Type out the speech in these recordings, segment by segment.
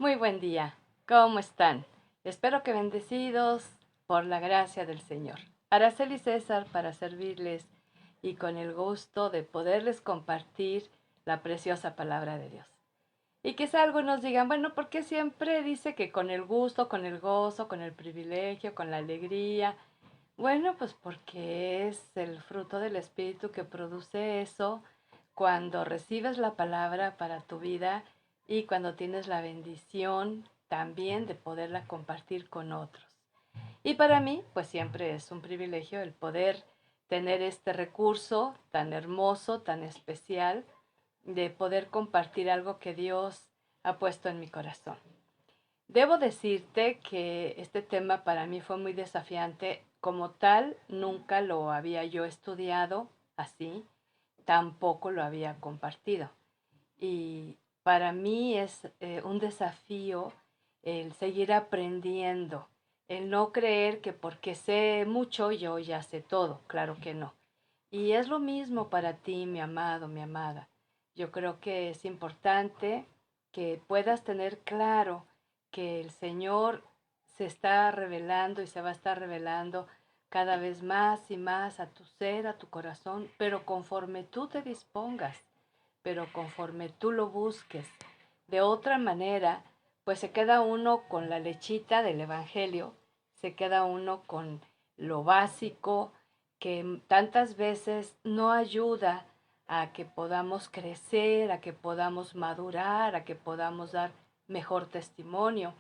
Muy buen día. ¿Cómo están? Espero que bendecidos por la gracia del Señor. Araceli César para servirles y con el gusto de poderles compartir la preciosa palabra de Dios. Y quizá algunos digan, bueno, ¿por qué siempre dice que con el gusto, con el gozo, con el privilegio, con la alegría? Bueno, pues porque es el fruto del Espíritu que produce eso cuando recibes la palabra para tu vida y cuando tienes la bendición también de poderla compartir con otros. Y para mí, pues siempre es un privilegio el poder tener este recurso tan hermoso, tan especial, de poder compartir algo que Dios ha puesto en mi corazón. Debo decirte que este tema para mí fue muy desafiante. Como tal, nunca lo había yo estudiado así, tampoco lo había compartido. Y para mí es un desafío el seguir aprendiendo, el no creer que porque sé mucho yo ya sé todo, claro que no. Y es lo mismo para ti, mi amado, mi amada. Yo creo que es importante que puedas tener claro que el Señor se está revelando y se va a estar revelando cada vez más y más a tu ser, a tu corazón, pero conforme tú te dispongas, pero conforme tú lo busques. De otra manera, pues se queda uno con la lechita del Evangelio, se queda uno con lo básico que tantas veces no ayuda a que podamos crecer, a que podamos madurar, a que podamos dar mejor testimonio.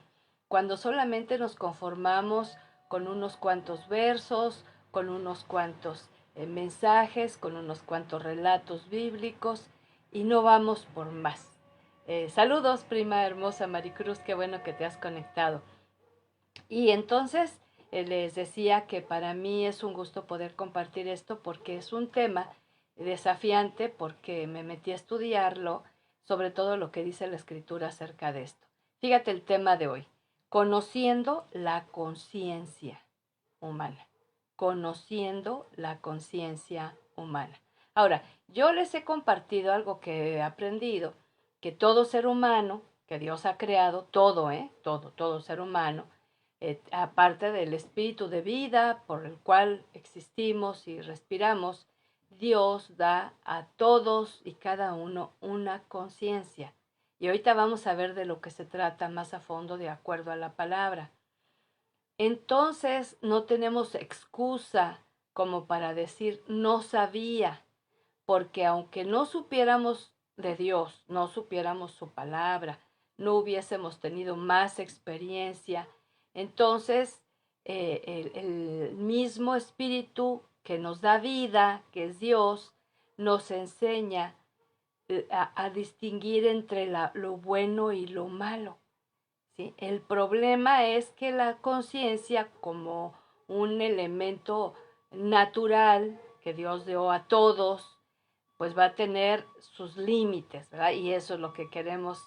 Cuando solamente nos conformamos con unos cuantos versos, con unos cuantos mensajes, con unos cuantos relatos bíblicos y no vamos por más. Saludos, prima hermosa Maricruz, qué bueno que te has conectado. Y entonces les decía que para mí es un gusto poder compartir esto porque es un tema desafiante, porque me metí a estudiarlo, sobre todo lo que dice la escritura acerca de esto. Fíjate el tema de hoy, conociendo la conciencia humana, conociendo la conciencia humana. Ahora, yo les he compartido algo que he aprendido, que todo ser humano, que Dios ha creado, todo ser humano, aparte del espíritu de vida por el cual existimos y respiramos, Dios da a todos y cada uno una conciencia. Y ahorita vamos a ver de lo que se trata más a fondo de acuerdo a la palabra. Entonces no tenemos excusa como para decir no sabía, porque aunque no supiéramos de Dios, no supiéramos su palabra, no hubiésemos tenido más experiencia, entonces el mismo espíritu que nos da vida, que es Dios, nos enseña a distinguir entre lo bueno y lo malo. ¿Sí? El problema es que la conciencia, como un elemento natural que Dios dio a todos, pues va a tener sus límites, ¿verdad? Y eso es lo que queremos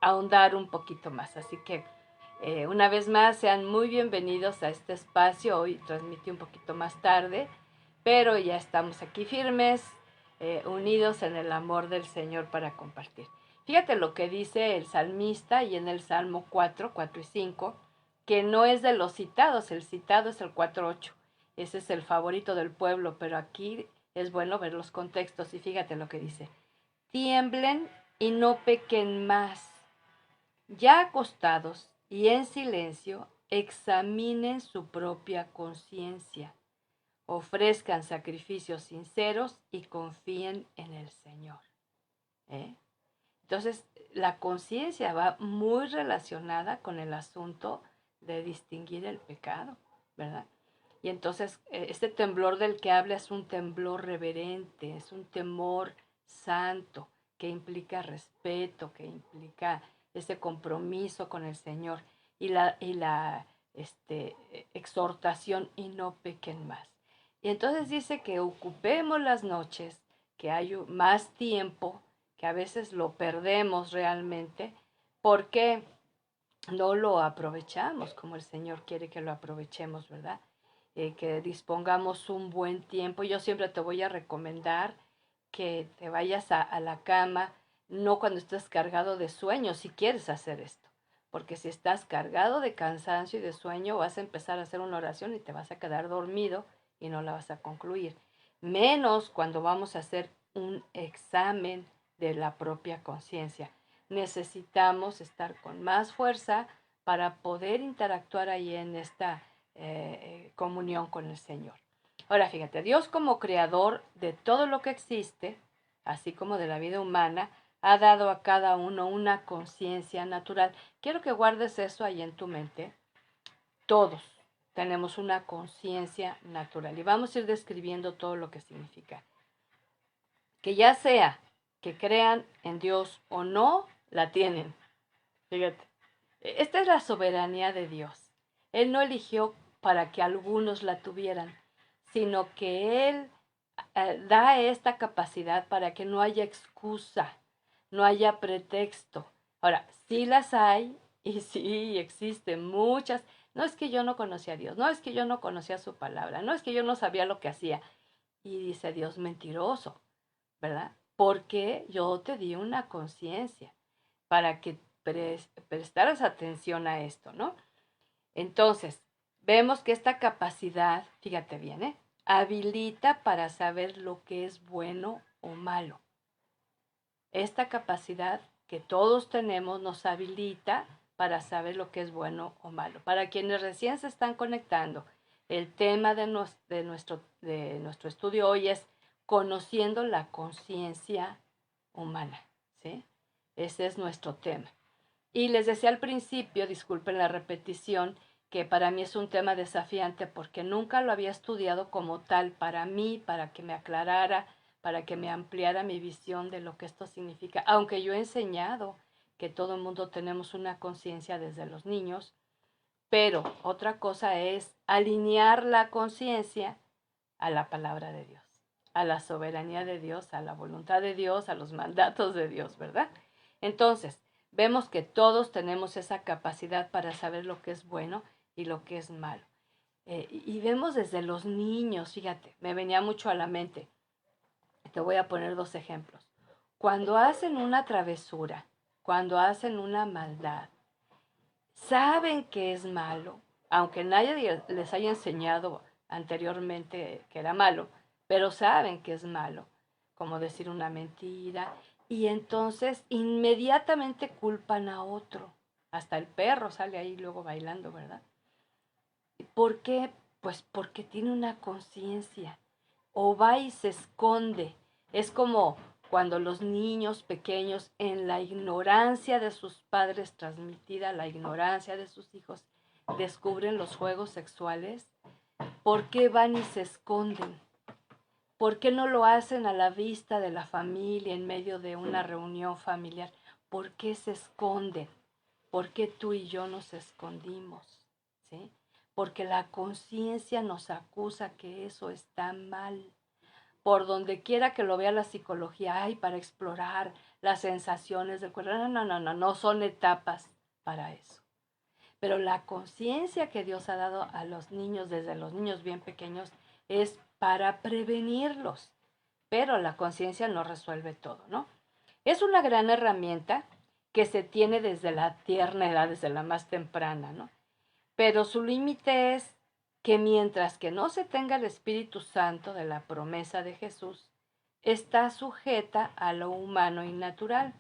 ahondar un poquito más. Así que una vez más, sean muy bienvenidos a este espacio. Hoy transmití un poquito más tarde, pero ya estamos aquí firmes, unidos en el amor del Señor para compartir. Fíjate lo que dice el salmista y en el Salmo 4, 4 y 5, que no es de los citados, el citado es el 4.8. Ese es el favorito del pueblo, pero aquí es bueno ver los contextos y fíjate lo que dice. Tiemblen y no pequen más. Ya acostados y en silencio, examinen su propia conciencia, ofrezcan sacrificios sinceros y confíen en el Señor. ¿Eh? Entonces, la conciencia va muy relacionada con el asunto de distinguir el pecado, ¿verdad? Y entonces, este temblor del que habla es un temblor reverente, es un temor santo que implica respeto, que implica ese compromiso con el Señor y la exhortación y no pequen más. Y entonces dice que ocupemos las noches, que hay más tiempo, que a veces lo perdemos realmente, porque no lo aprovechamos como el Señor quiere que lo aprovechemos, ¿verdad? Que dispongamos un buen tiempo. Yo siempre te voy a recomendar que te vayas a la cama, no cuando estés cargado de sueño, si quieres hacer esto, porque si estás cargado de cansancio y de sueño, vas a empezar a hacer una oración y te vas a quedar dormido y no la vas a concluir. Menos cuando vamos a hacer un examen de la propia conciencia. Necesitamos estar con más fuerza para poder interactuar ahí en esta comunión con el Señor. Ahora fíjate, Dios como creador de todo lo que existe, así como de la vida humana, ha dado a cada uno una conciencia natural. Quiero que guardes eso ahí en tu mente. Todos tenemos una conciencia natural y vamos a ir describiendo todo lo que significa. Que ya sea que crean en Dios o no, la tienen. Fíjate, esta es la soberanía de Dios. Él no eligió para que algunos la tuvieran, sino que Él da esta capacidad para que no haya excusa, no haya pretexto. Ahora, sí las hay y sí existen muchas. No es que yo no conocía a Dios, no es que yo no conocía su palabra, no es que yo no sabía lo que hacía. Y dice Dios mentiroso, ¿verdad? Porque yo te di una conciencia para que prestaras atención a esto, ¿no? Entonces, vemos que esta capacidad, fíjate bien, habilita para saber lo que es bueno o malo. Esta capacidad que todos tenemos nos habilita para saber lo que es bueno o malo. Para quienes recién se están conectando, el tema de nuestro estudio hoy es conociendo la conciencia humana, ¿sí? Ese es nuestro tema. Y les decía al principio, disculpen la repetición, que para mí es un tema desafiante porque nunca lo había estudiado como tal para mí, para que me aclarara, para que me ampliara mi visión de lo que esto significa. Aunque yo he enseñado que todo el mundo tenemos una conciencia desde los niños, pero otra cosa es alinear la conciencia a la palabra de Dios, a la soberanía de Dios, a la voluntad de Dios, a los mandatos de Dios, ¿verdad? Entonces, vemos que todos tenemos esa capacidad para saber lo que es bueno y lo que es malo. Y vemos desde los niños, fíjate, me venía mucho a la mente. Te voy a poner 2 ejemplos. Cuando hacen una travesura, cuando hacen una maldad, saben que es malo, aunque nadie les haya enseñado anteriormente que era malo, pero saben que es malo, como decir una mentira, y entonces inmediatamente culpan a otro. Hasta el perro sale ahí luego bailando, ¿verdad? ¿Por qué? Pues porque tiene una conciencia. O va y se esconde. Es como cuando los niños pequeños, en la ignorancia de sus padres transmitida, la ignorancia de sus hijos, descubren los juegos sexuales. ¿Por qué van y se esconden? ¿Por qué no lo hacen a la vista de la familia en medio de una reunión familiar? ¿Por qué se esconden? ¿Por qué tú y yo nos escondimos? ¿Sí? Porque la conciencia nos acusa que eso está mal. Por donde quiera que lo vea la psicología, ay, para explorar las sensaciones del cuerpo. No son etapas para eso. Pero la conciencia que Dios ha dado a los niños, desde los niños bien pequeños, es para prevenirlos. Pero la conciencia no resuelve todo, ¿no? Es una gran herramienta que se tiene desde la tierna edad, desde la más temprana, ¿no? Pero su límite es que mientras que no se tenga el Espíritu Santo de la promesa de Jesús, está sujeta a lo humano y natural.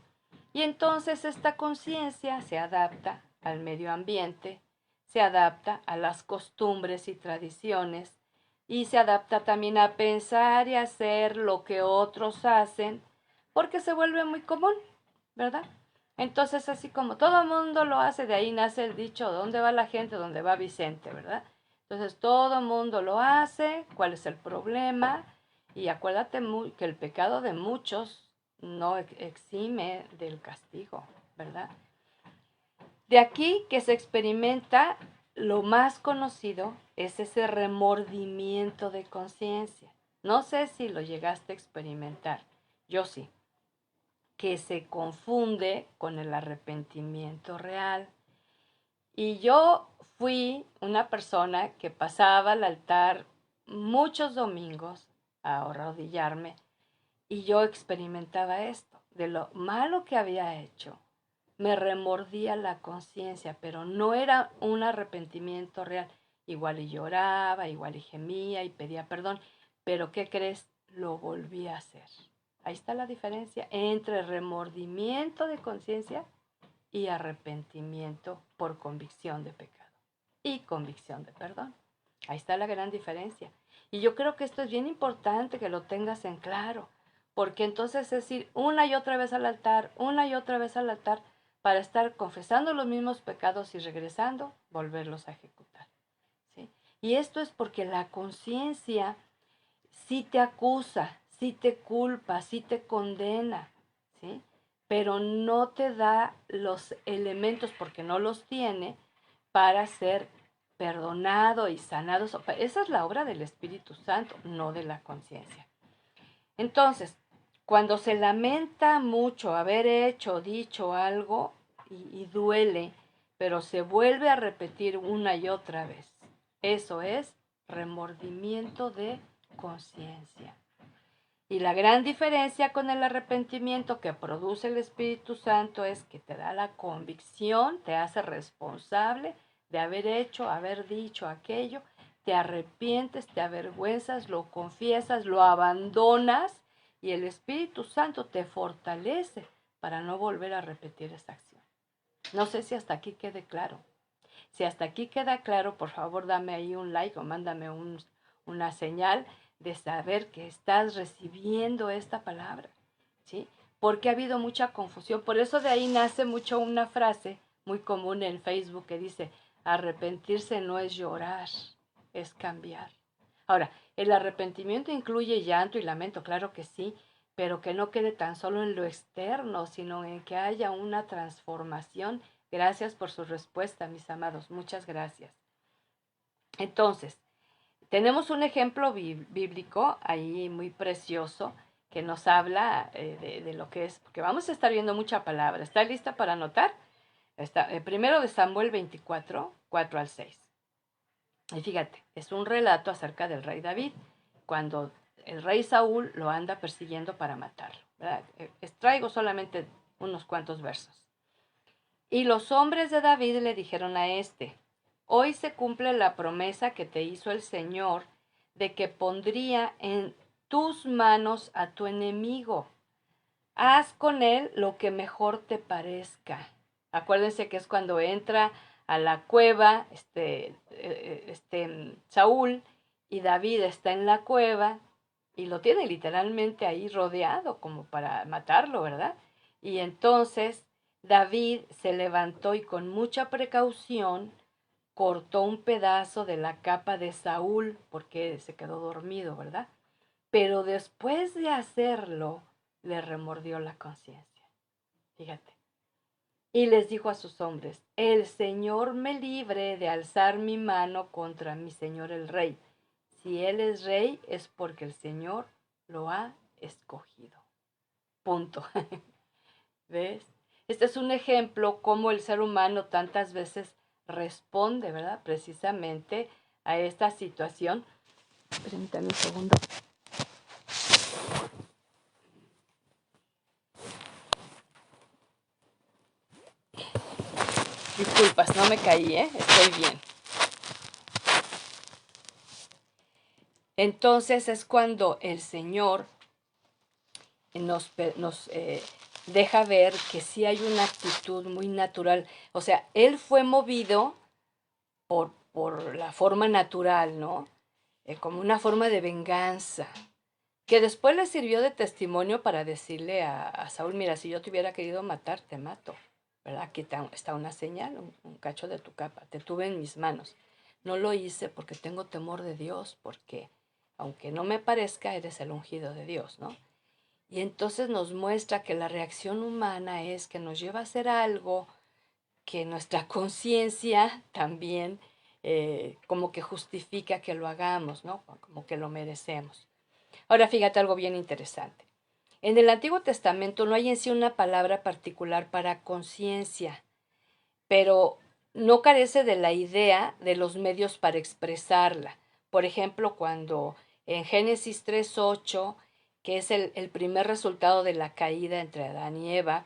Y entonces esta conciencia se adapta al medio ambiente, se adapta a las costumbres y tradiciones, y se adapta también a pensar y hacer lo que otros hacen, porque se vuelve muy común, ¿verdad? Entonces, así como todo el mundo lo hace, de ahí nace el dicho, ¿dónde va la gente? ¿Dónde va Vicente? ¿Verdad? Entonces, todo el mundo lo hace, ¿cuál es el problema? Y acuérdate que el pecado de muchos no exime del castigo, ¿verdad? De aquí que se experimenta, lo más conocido es ese remordimiento de conciencia. No sé si lo llegaste a experimentar, yo sí, que se confunde con el arrepentimiento real. Y yo fui una persona que pasaba al altar muchos domingos a arrodillarme y yo experimentaba esto, de lo malo que había hecho. me remordía la conciencia, pero no era un arrepentimiento real. Igual y lloraba, igual y gemía y pedía perdón, pero ¿qué crees? Lo volví a hacer. Ahí está la diferencia entre remordimiento de conciencia y arrepentimiento por convicción de pecado y convicción de perdón. Ahí está la gran diferencia. Y yo creo que esto es bien importante que lo tengas en claro, porque entonces es ir una y otra vez al altar, una y otra vez al altar, para estar confesando los mismos pecados y regresando, volverlos a ejecutar. ¿Sí? Y esto es porque la conciencia sí te acusa, sí te culpa, sí te condena, ¿sí? Pero no te da los elementos, porque no los tiene, para ser perdonado y sanado. Esa es la obra del Espíritu Santo, no de la conciencia. Entonces, cuando se lamenta mucho haber hecho, dicho algo y duele, pero se vuelve a repetir una y otra vez, eso es remordimiento de conciencia. Y la gran diferencia con el arrepentimiento que produce el Espíritu Santo es que te da la convicción, te hace responsable de haber hecho, haber dicho aquello, te arrepientes, te avergüenzas, lo confiesas, lo abandonas y el Espíritu Santo te fortalece para no volver a repetir esa acción. No sé si hasta aquí quede claro. Si hasta aquí queda claro, por favor dame ahí un like o mándame una señal de saber que estás recibiendo esta palabra, ¿sí? Porque ha habido mucha confusión. Por eso de ahí nace mucho una frase muy común en Facebook que dice, arrepentirse no es llorar, es cambiar. Ahora, el arrepentimiento incluye llanto y lamento, claro que sí, pero que no quede tan solo en lo externo, sino en que haya una transformación. Gracias por su respuesta, mis amados. Muchas gracias. Entonces, tenemos un ejemplo bíblico ahí muy precioso que nos habla de lo que es, porque vamos a estar viendo mucha palabra. ¿Está lista para anotar? Está, primero de Samuel 24, 4 al 6. Y fíjate, es un relato acerca del rey David, cuando el rey Saúl lo anda persiguiendo para matarlo, ¿verdad? Extraigo solamente unos cuantos versos. Y los hombres de David le dijeron a este, hoy se cumple la promesa que te hizo el Señor de que pondría en tus manos a tu enemigo. Haz con él lo que mejor te parezca. Acuérdense que es cuando entra a la cueva Saúl y David está en la cueva y lo tiene literalmente ahí rodeado como para matarlo, ¿verdad? Y entonces David se levantó y con mucha precaución cortó un pedazo de la capa de Saúl porque se quedó dormido, ¿verdad? Pero después de hacerlo, le remordió la conciencia. Fíjate. Y les dijo a sus hombres, el Señor me libre de alzar mi mano contra mi Señor el Rey. Si Él es Rey, es porque el Señor lo ha escogido. Punto. ¿Ves? Este es un ejemplo cómo el ser humano tantas veces responde, ¿verdad? Precisamente a esta situación. Permítame un segundo. Disculpas, no me caí, estoy bien. Entonces es cuando el Señor nos deja ver que sí hay una actitud muy natural. O sea, Él fue movido por la forma natural, ¿no? Como una forma de venganza, que después le sirvió de testimonio para decirle a Saúl, mira, si yo te hubiera querido matar, te mato, ¿verdad? Aquí está una señal, un cacho de tu capa, te tuve en mis manos. No lo hice porque tengo temor de Dios, porque aunque no me parezca, eres el ungido de Dios, ¿no? Y entonces nos muestra que la reacción humana es que nos lleva a hacer algo que nuestra conciencia también como que justifica que lo hagamos, ¿no? Como que lo merecemos. Ahora fíjate algo bien interesante. En el Antiguo Testamento no hay en sí una palabra particular para conciencia, pero no carece de la idea de los medios para expresarla. Por ejemplo, cuando en Génesis 3:8, que es el primer resultado de la caída entre Adán y Eva,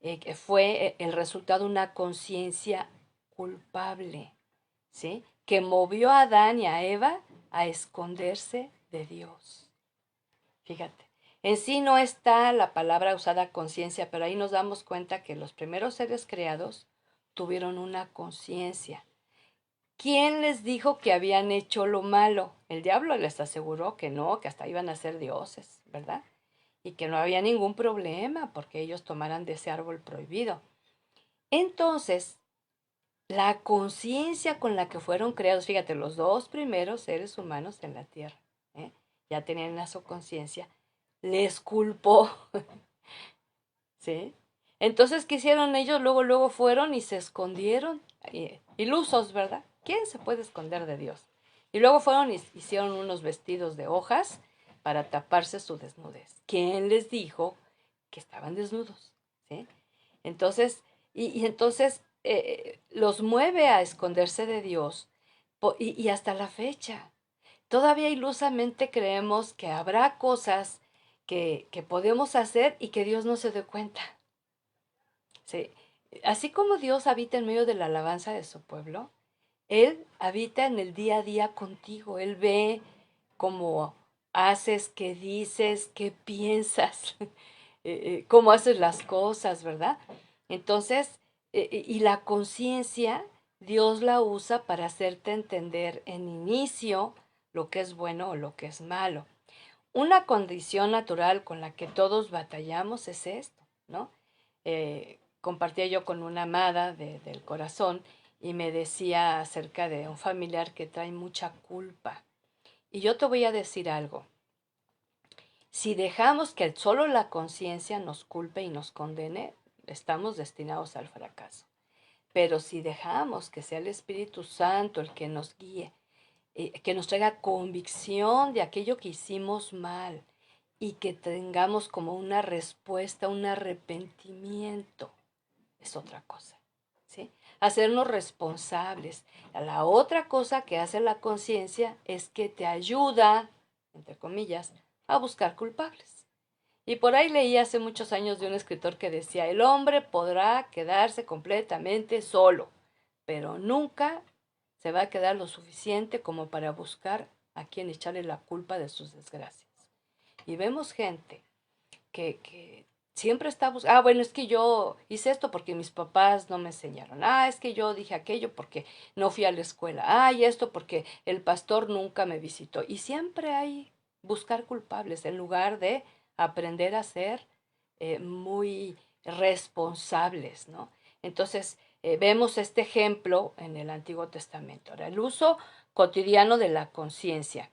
que fue el resultado de una conciencia culpable, ¿sí? Que movió a Adán y a Eva a esconderse de Dios. Fíjate, en sí no está la palabra usada conciencia, pero ahí nos damos cuenta que los primeros seres creados tuvieron una conciencia. ¿Quién les dijo que habían hecho lo malo? El diablo les aseguró que no, que hasta iban a ser dioses, ¿verdad? Y que no había ningún problema porque ellos tomaran de ese árbol prohibido. Entonces, la conciencia con la que fueron creados, fíjate, los dos primeros seres humanos en la tierra, ¿eh? Ya tenían su conciencia, les culpó, ¿sí? Entonces, ¿qué hicieron ellos? Luego fueron y se escondieron, ilusos, ¿verdad? ¿Quién se puede esconder de Dios? Y luego fueron y hicieron unos vestidos de hojas para taparse su desnudez. ¿Quién les dijo que estaban desnudos? ¿Sí? Entonces, entonces los mueve a esconderse de Dios y hasta la fecha. Todavía ilusamente creemos que habrá cosas que podemos hacer y que Dios no se dé cuenta. ¿Sí? Así como Dios habita en medio de la alabanza de su pueblo, Él habita en el día a día contigo. Él ve cómo haces, qué dices, qué piensas, cómo haces las cosas, ¿verdad? Entonces, y la conciencia, Dios la usa para hacerte entender en inicio lo que es bueno o lo que es malo. Una condición natural con la que todos batallamos es esto, ¿no? Compartía yo con una amada del corazón y me decía acerca de un familiar que trae mucha culpa. Y yo te voy a decir algo. Si dejamos que solo la conciencia nos culpe y nos condene, estamos destinados al fracaso. Pero si dejamos que sea el Espíritu Santo el que nos guíe, que nos traiga convicción de aquello que hicimos mal y que tengamos como una respuesta, un arrepentimiento, es otra cosa, ¿sí? Hacernos responsables. La otra cosa que hace la conciencia es que te ayuda, entre comillas, a buscar culpables. Y por ahí leí hace muchos años de un escritor que decía, el hombre podrá quedarse completamente solo, pero nunca se va a quedar lo suficiente como para buscar a quien echarle la culpa de sus desgracias. Y vemos gente que siempre está buscando, bueno, es que yo hice esto porque mis papás no me enseñaron, es que yo dije aquello porque no fui a la escuela, y esto porque el pastor nunca me visitó. Y siempre hay buscar culpables en lugar de aprender a ser muy responsables, ¿no? Entonces, vemos este ejemplo en el Antiguo Testamento. Ahora, el uso cotidiano de la conciencia.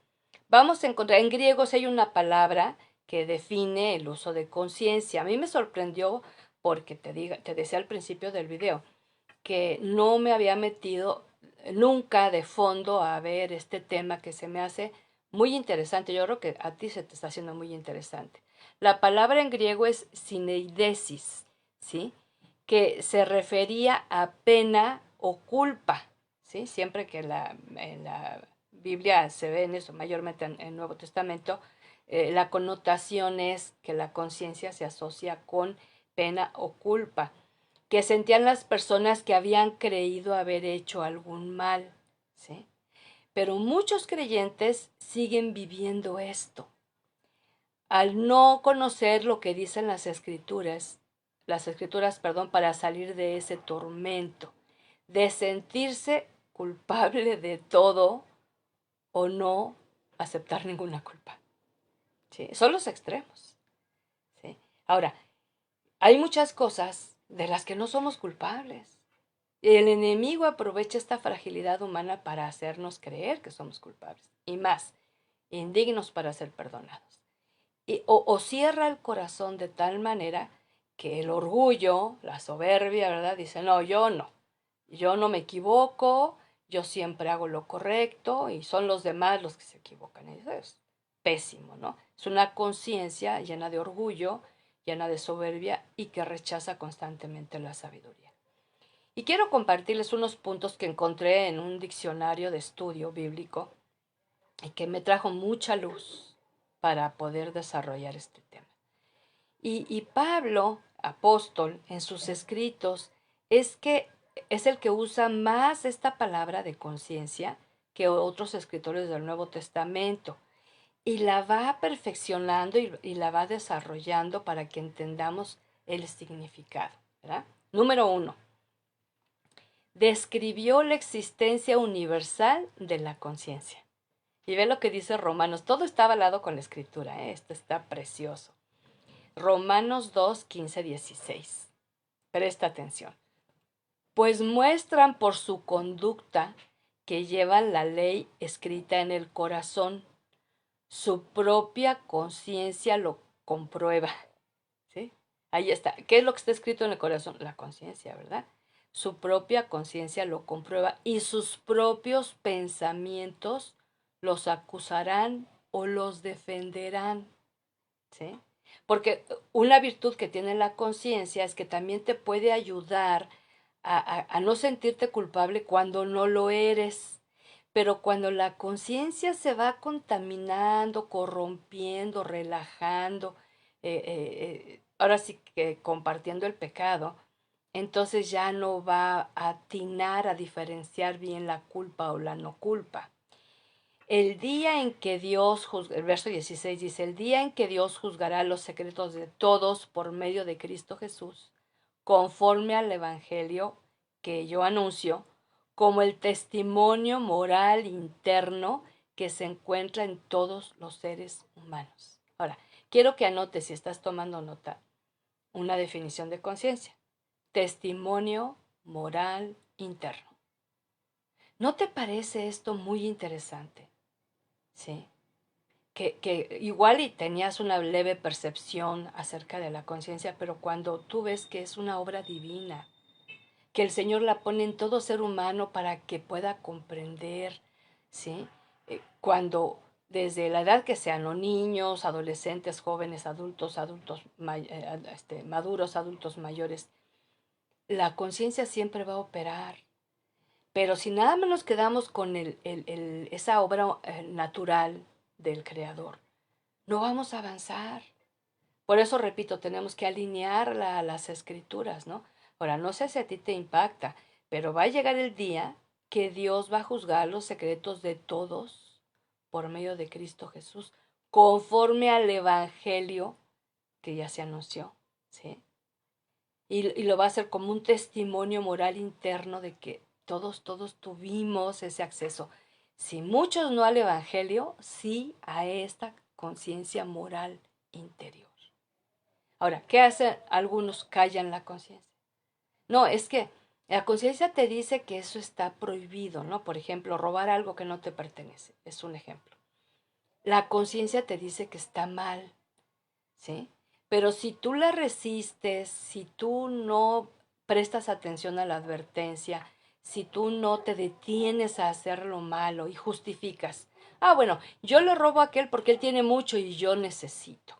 Vamos a encontrar, en griego si hay una palabra que define el uso de conciencia. A mí me sorprendió porque te decía al principio del video que no me había metido nunca de fondo a ver este tema que se me hace muy interesante. Yo creo que a ti se te está haciendo muy interesante. La palabra en griego es syneidesis, ¿sí? Que se refería a pena o culpa, ¿sí? Siempre que en la Biblia se ve en eso, mayormente en el Nuevo Testamento, la connotación es que la conciencia se asocia con pena o culpa que sentían las personas que habían creído haber hecho algún mal, ¿sí? Pero muchos creyentes siguen viviendo esto. Al no conocer lo que dicen las escrituras, perdón, para salir de ese tormento, de sentirse culpable de todo o no aceptar ninguna culpa, ¿sí? Son los extremos, ¿sí? Ahora, hay muchas cosas de las que no somos culpables. El enemigo aprovecha esta fragilidad humana para hacernos creer que somos culpables y más, indignos para ser perdonados. O cierra el corazón de tal manera que el orgullo, la soberbia, ¿verdad? Dice, no, yo no me equivoco, yo siempre hago lo correcto y son los demás los que se equivocan. Eso es pésimo, ¿no? Es una conciencia llena de orgullo, llena de soberbia y que rechaza constantemente la sabiduría. Y quiero compartirles unos puntos que encontré en un diccionario de estudio bíblico y que me trajo mucha luz para poder desarrollar este tema. Y Pablo, apóstol en sus escritos es que es el que usa más esta palabra de conciencia que otros escritores del Nuevo Testamento, y la va perfeccionando y la va desarrollando para que entendamos el significado, ¿verdad? Número 1. Describió la existencia universal de la conciencia. Y ve lo que dice Romanos. Todo está avalado con la escritura, ¿eh? Esto está precioso. Romanos 2, 15, 16. Presta atención. Pues muestran por su conducta que llevan la ley escrita en el corazón. Su propia conciencia lo comprueba. ¿Sí? Ahí está. ¿Qué es lo que está escrito en el corazón? La conciencia, ¿verdad? Su propia conciencia lo comprueba y sus propios pensamientos los acusarán o los defenderán. ¿Sí? Porque una virtud que tiene la conciencia es que también te puede ayudar a no sentirte culpable cuando no lo eres. Pero cuando la conciencia se va contaminando, corrompiendo, relajando, ahora sí que compartiendo el pecado, entonces ya no va a atinar a diferenciar bien la culpa o la no culpa. El día en que Dios juzga, el verso 16 dice, el día en que Dios juzgará los secretos de todos por medio de Cristo Jesús, conforme al Evangelio que yo anuncio, como el testimonio moral interno que se encuentra en todos los seres humanos. Ahora, quiero que anotes, si estás tomando nota, una definición de conciencia. Testimonio moral interno. ¿No te parece esto muy interesante? Sí. Que igual y tenías una leve percepción acerca de la conciencia, pero cuando tú ves que es una obra divina, que el Señor la pone en todo ser humano para que pueda comprender, ¿sí? Cuando desde la edad que sean, o niños, adolescentes, jóvenes, adultos, maduros, adultos mayores, la conciencia siempre va a operar. Pero si nada más nos quedamos con esa obra natural del Creador, no vamos a avanzar. Por eso, repito, tenemos que alinearla a las escrituras, ¿no? Ahora, no sé si a ti te impacta, pero va a llegar el día que Dios va a juzgar los secretos de todos por medio de Cristo Jesús, conforme al Evangelio que ya se anunció, ¿sí? Y lo va a hacer como un testimonio moral interno de que todos tuvimos ese acceso. Si muchos no al Evangelio, sí a esta conciencia moral interior. Ahora, ¿qué hacen algunos? Callan la conciencia. No, es que la conciencia te dice que eso está prohibido, ¿no? Por ejemplo, robar algo que no te pertenece, es un ejemplo. La conciencia te dice que está mal, ¿sí? Pero si tú la resistes, si tú no prestas atención a la advertencia, si tú no te detienes a hacer lo malo y justificas, bueno, yo le robo a aquel porque él tiene mucho y yo necesito.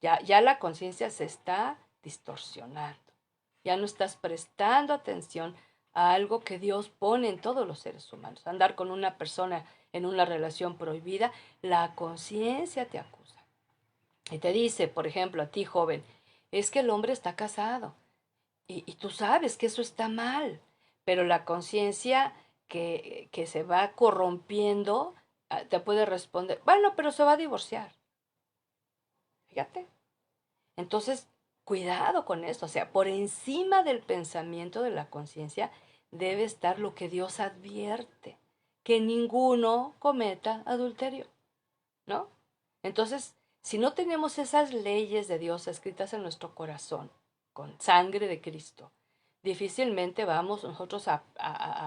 Ya la conciencia se está distorsionando. Ya no estás prestando atención a algo que Dios pone en todos los seres humanos. Andar con una persona en una relación prohibida, la conciencia te acusa. Y te dice, por ejemplo, a ti, joven, es que el hombre está casado. Y tú sabes que eso está mal. Pero la conciencia que se va corrompiendo te puede responder, bueno, pero se va a divorciar. Fíjate. Entonces, cuidado con esto. O sea, por encima del pensamiento de la conciencia debe estar lo que Dios advierte, que ninguno cometa adulterio, ¿no? Entonces, si no tenemos esas leyes de Dios escritas en nuestro corazón, con sangre de Cristo, difícilmente vamos nosotros a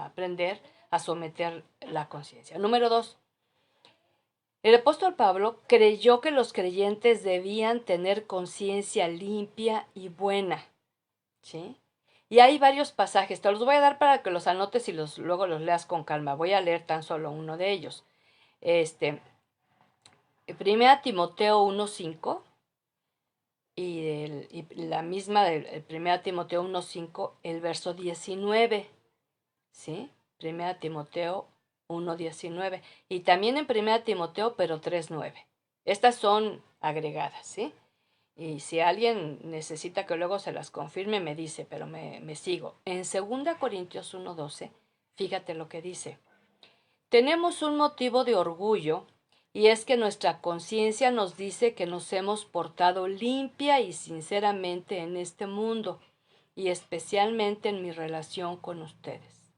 aprender a someter la conciencia. Número 2, el apóstol Pablo creyó que los creyentes debían tener conciencia limpia y buena, ¿sí? Y hay varios pasajes, te los voy a dar para que los anotes y luego los leas con calma. Voy a leer tan solo uno de ellos. 1 Timoteo 1:5 y la misma del 1 Timoteo 1:5, el verso 19, ¿sí? 1 Timoteo 1:19 y también en 1 Timoteo, pero 3:9. Estas son agregadas, ¿sí? Y si alguien necesita que luego se las confirme, me dice, pero me sigo. En 2 Corintios 1:12, fíjate lo que dice. Tenemos un motivo de orgullo, y es que nuestra conciencia nos dice que nos hemos portado limpia y sinceramente en este mundo, y especialmente en mi relación con ustedes.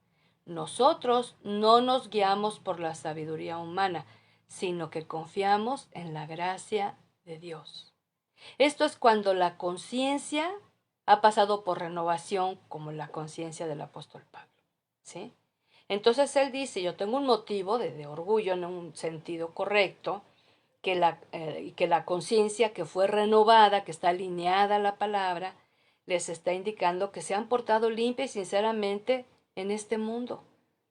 Nosotros no nos guiamos por la sabiduría humana, sino que confiamos en la gracia de Dios. Esto es cuando la conciencia ha pasado por renovación, como la conciencia del apóstol Pablo, ¿sí? Entonces él dice, yo tengo un motivo de orgullo en un sentido correcto, que la conciencia que fue renovada, que está alineada a la palabra, les está indicando que se han portado limpia y sinceramente en este mundo,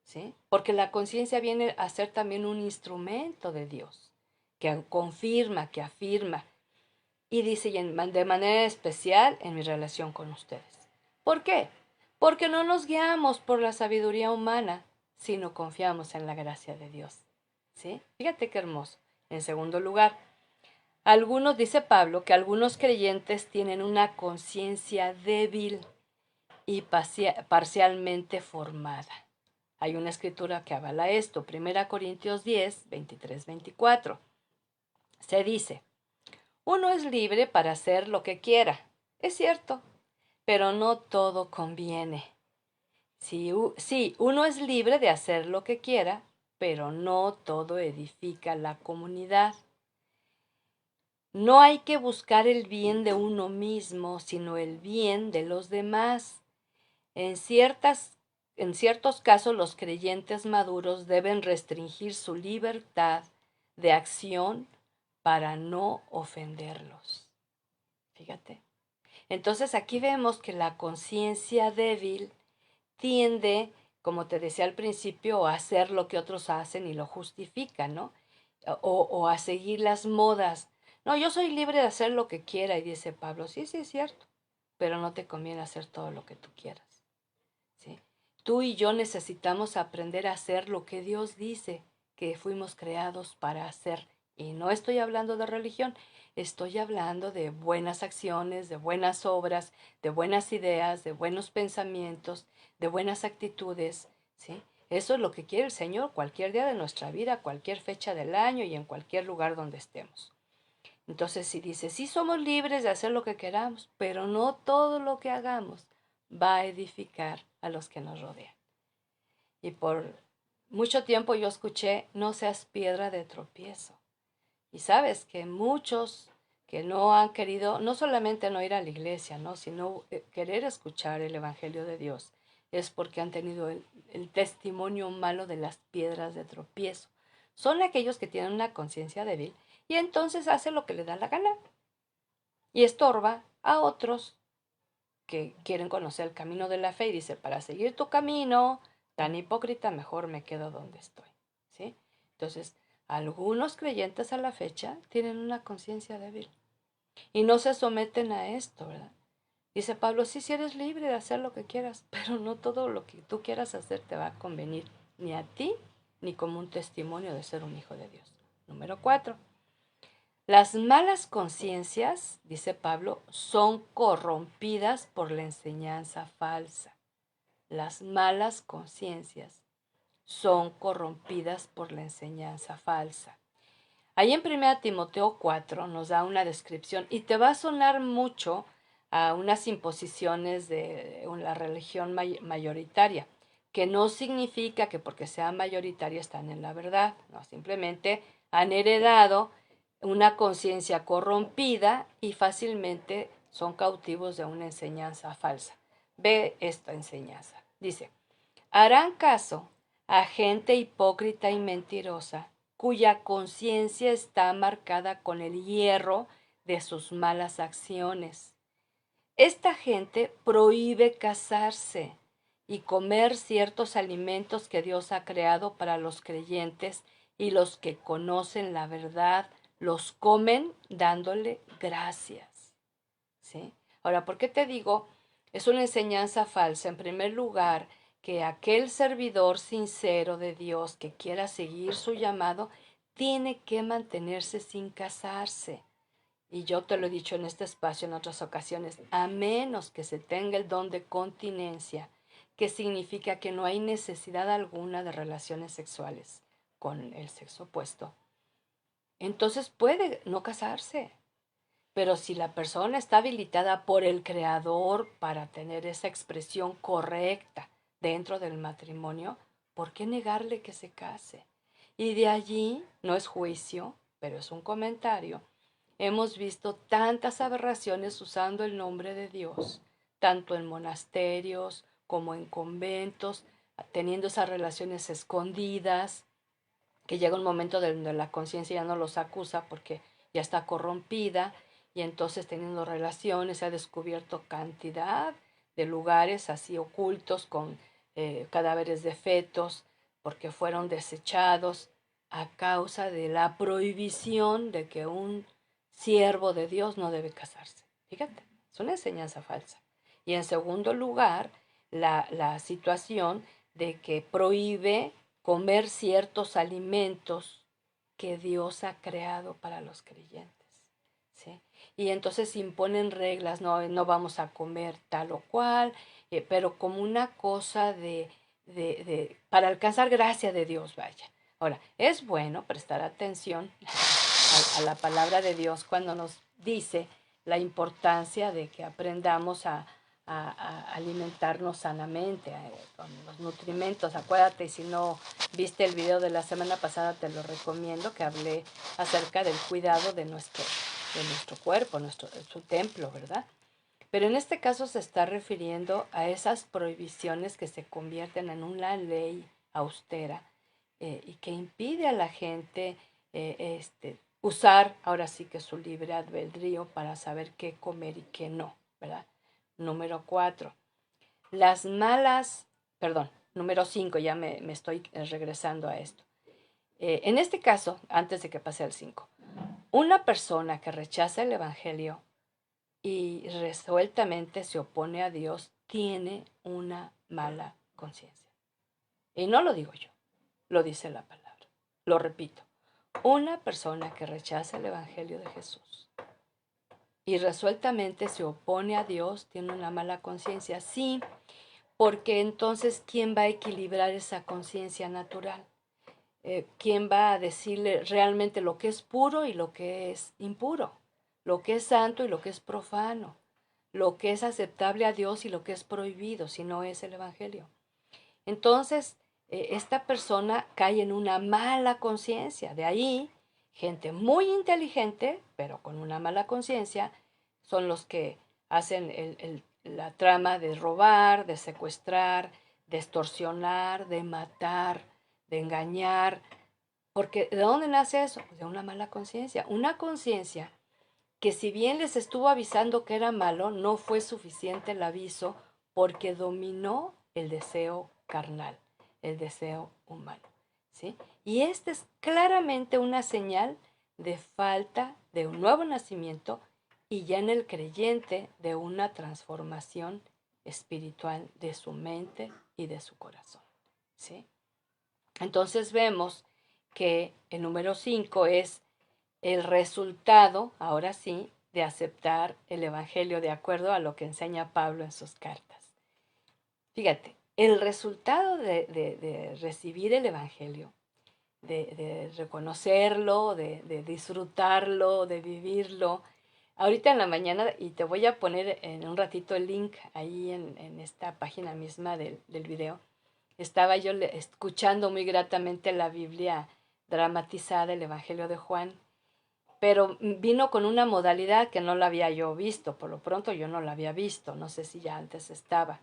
¿sí? Porque la conciencia viene a ser también un instrumento de Dios, que confirma, que afirma, y dice de manera especial en mi relación con ustedes. ¿Por qué? Porque no nos guiamos por la sabiduría humana, sino confiamos en la gracia de Dios. ¿Sí? Fíjate qué hermoso. En segundo lugar, dice Pablo, que algunos creyentes tienen una conciencia débil y parcialmente formada. Hay una escritura que avala esto, 1 Corintios 10, 23, 24. Se dice, uno es libre para hacer lo que quiera, es cierto, pero no todo conviene. Sí, uno es libre de hacer lo que quiera, pero no todo edifica la comunidad. No hay que buscar el bien de uno mismo, sino el bien de los demás. En ciertos casos, los creyentes maduros deben restringir su libertad de acción para no ofenderlos. Fíjate. Entonces aquí vemos que la conciencia débil tiende, como te decía al principio, a hacer lo que otros hacen y lo justifican, ¿no? O a seguir las modas. No, yo soy libre de hacer lo que quiera, y dice Pablo, sí, sí es cierto, pero no te conviene hacer todo lo que tú quieras, ¿sí? Tú y yo necesitamos aprender a hacer lo que Dios dice que fuimos creados para hacer. Y no estoy hablando de religión, estoy hablando de buenas acciones, de buenas obras, de buenas ideas, de buenos pensamientos, de buenas actitudes, ¿sí? Eso es lo que quiere el Señor cualquier día de nuestra vida, cualquier fecha del año y en cualquier lugar donde estemos. Entonces, si dice, sí somos libres de hacer lo que queramos, pero no todo lo que hagamos va a edificar a los que nos rodean. Y por mucho tiempo yo escuché, no seas piedra de tropiezo. Y sabes que muchos que no han querido, no solamente no ir a la iglesia, ¿no? Sino querer escuchar el Evangelio de Dios, es porque han tenido el testimonio malo de las piedras de tropiezo. Son aquellos que tienen una conciencia débil y entonces hace lo que le da la gana y estorba a otros que quieren conocer el camino de la fe y dice, para seguir tu camino tan hipócrita, mejor me quedo donde estoy, ¿sí? Entonces, algunos creyentes a la fecha tienen una conciencia débil y no se someten a esto, ¿verdad? Dice Pablo, sí, sí eres libre de hacer lo que quieras, pero no todo lo que tú quieras hacer te va a convenir ni a ti ni como un testimonio de ser un hijo de Dios. Número 4. Las malas conciencias, dice Pablo, son corrompidas por la enseñanza falsa. Las malas conciencias son corrompidas por la enseñanza falsa. Ahí en 1 Timoteo 4 nos da una descripción y te va a sonar mucho a unas imposiciones de la religión mayoritaria, que no significa que porque sean mayoritarias están en la verdad, no, simplemente han heredado una conciencia corrompida y fácilmente son cautivos de una enseñanza falsa. Ve esta enseñanza. Dice, harán caso a gente hipócrita y mentirosa, cuya conciencia está marcada con el hierro de sus malas acciones. Esta gente prohíbe casarse y comer ciertos alimentos que Dios ha creado para los creyentes, y los que conocen la verdad los comen dándole gracias, ¿sí? Ahora, ¿por qué te digo? Es una enseñanza falsa. En primer lugar, que aquel servidor sincero de Dios que quiera seguir su llamado tiene que mantenerse sin casarse. y yo te lo he dicho en este espacio en otras ocasiones, a menos que se tenga el don de continencia, que significa que no hay necesidad alguna de relaciones sexuales con el sexo opuesto, entonces puede no casarse. Pero si la persona está habilitada por el Creador para tener esa expresión correcta dentro del matrimonio, ¿por qué negarle que se case? Y de allí, no es juicio, pero es un comentario, hemos visto tantas aberraciones usando el nombre de Dios, tanto en monasterios como en conventos, teniendo esas relaciones escondidas, que llega un momento donde la conciencia ya no los acusa porque ya está corrompida, y entonces teniendo relaciones se ha descubierto cantidad de lugares así ocultos con cadáveres de fetos porque fueron desechados a causa de la prohibición de que un siervo de Dios no debe casarse. Fíjate, es una enseñanza falsa. Y en segundo lugar, la situación de que prohíbe comer ciertos alimentos que Dios ha creado para los creyentes, ¿sí? Y entonces imponen reglas, no vamos a comer tal o cual, pero como una cosa para alcanzar gracia de Dios, vaya. Ahora, es bueno prestar atención a la palabra de Dios cuando nos dice la importancia de que aprendamos a alimentarnos sanamente, con los nutrimentos. Acuérdate, si no viste el video de la semana pasada, te lo recomiendo, que hablé acerca del cuidado de nuestro cuerpo, su templo, ¿verdad? Pero en este caso se está refiriendo a esas prohibiciones que se convierten en una ley austera y que impide a la gente usar ahora sí que su libre albedrío para saber qué comer y qué no, ¿verdad? Número 4. Número 5, ya me estoy regresando a esto. En este caso, antes de que pase al 5, una persona que rechaza el Evangelio y resueltamente se opone a Dios tiene una mala conciencia. Y no lo digo yo, lo dice la palabra. Lo repito, una persona que rechaza el Evangelio de Jesús y resueltamente se opone a Dios tiene una mala conciencia. Sí, porque entonces, ¿quién va a equilibrar esa conciencia natural? ¿Quién va a decirle realmente lo que es puro y lo que es impuro? Lo que es santo y lo que es profano, lo que es aceptable a Dios y lo que es prohibido, si no es el Evangelio. Entonces, esta persona cae en una mala conciencia. De ahí, gente muy inteligente, pero con una mala conciencia, son los que hacen la trama de robar, de secuestrar, de extorsionar, de matar, de engañar. Porque ¿de dónde nace eso? De una mala conciencia. Una conciencia que si bien les estuvo avisando que era malo, no fue suficiente el aviso porque dominó el deseo carnal, el deseo humano, ¿sí? Y esta es claramente una señal de falta de un nuevo nacimiento y ya en el creyente de una transformación espiritual de su mente y de su corazón, ¿sí? Entonces vemos que el número 5 es el resultado, ahora sí, de aceptar el Evangelio de acuerdo a lo que enseña Pablo en sus cartas. Fíjate, el resultado de recibir el Evangelio, de reconocerlo, de disfrutarlo, de vivirlo. Ahorita en la mañana, y te voy a poner en un ratito el link ahí en esta página misma del video, estaba yo escuchando muy gratamente la Biblia dramatizada, el Evangelio de Juan, pero vino con una modalidad que no la había yo visto, por lo pronto yo no la había visto, no sé si ya antes estaba,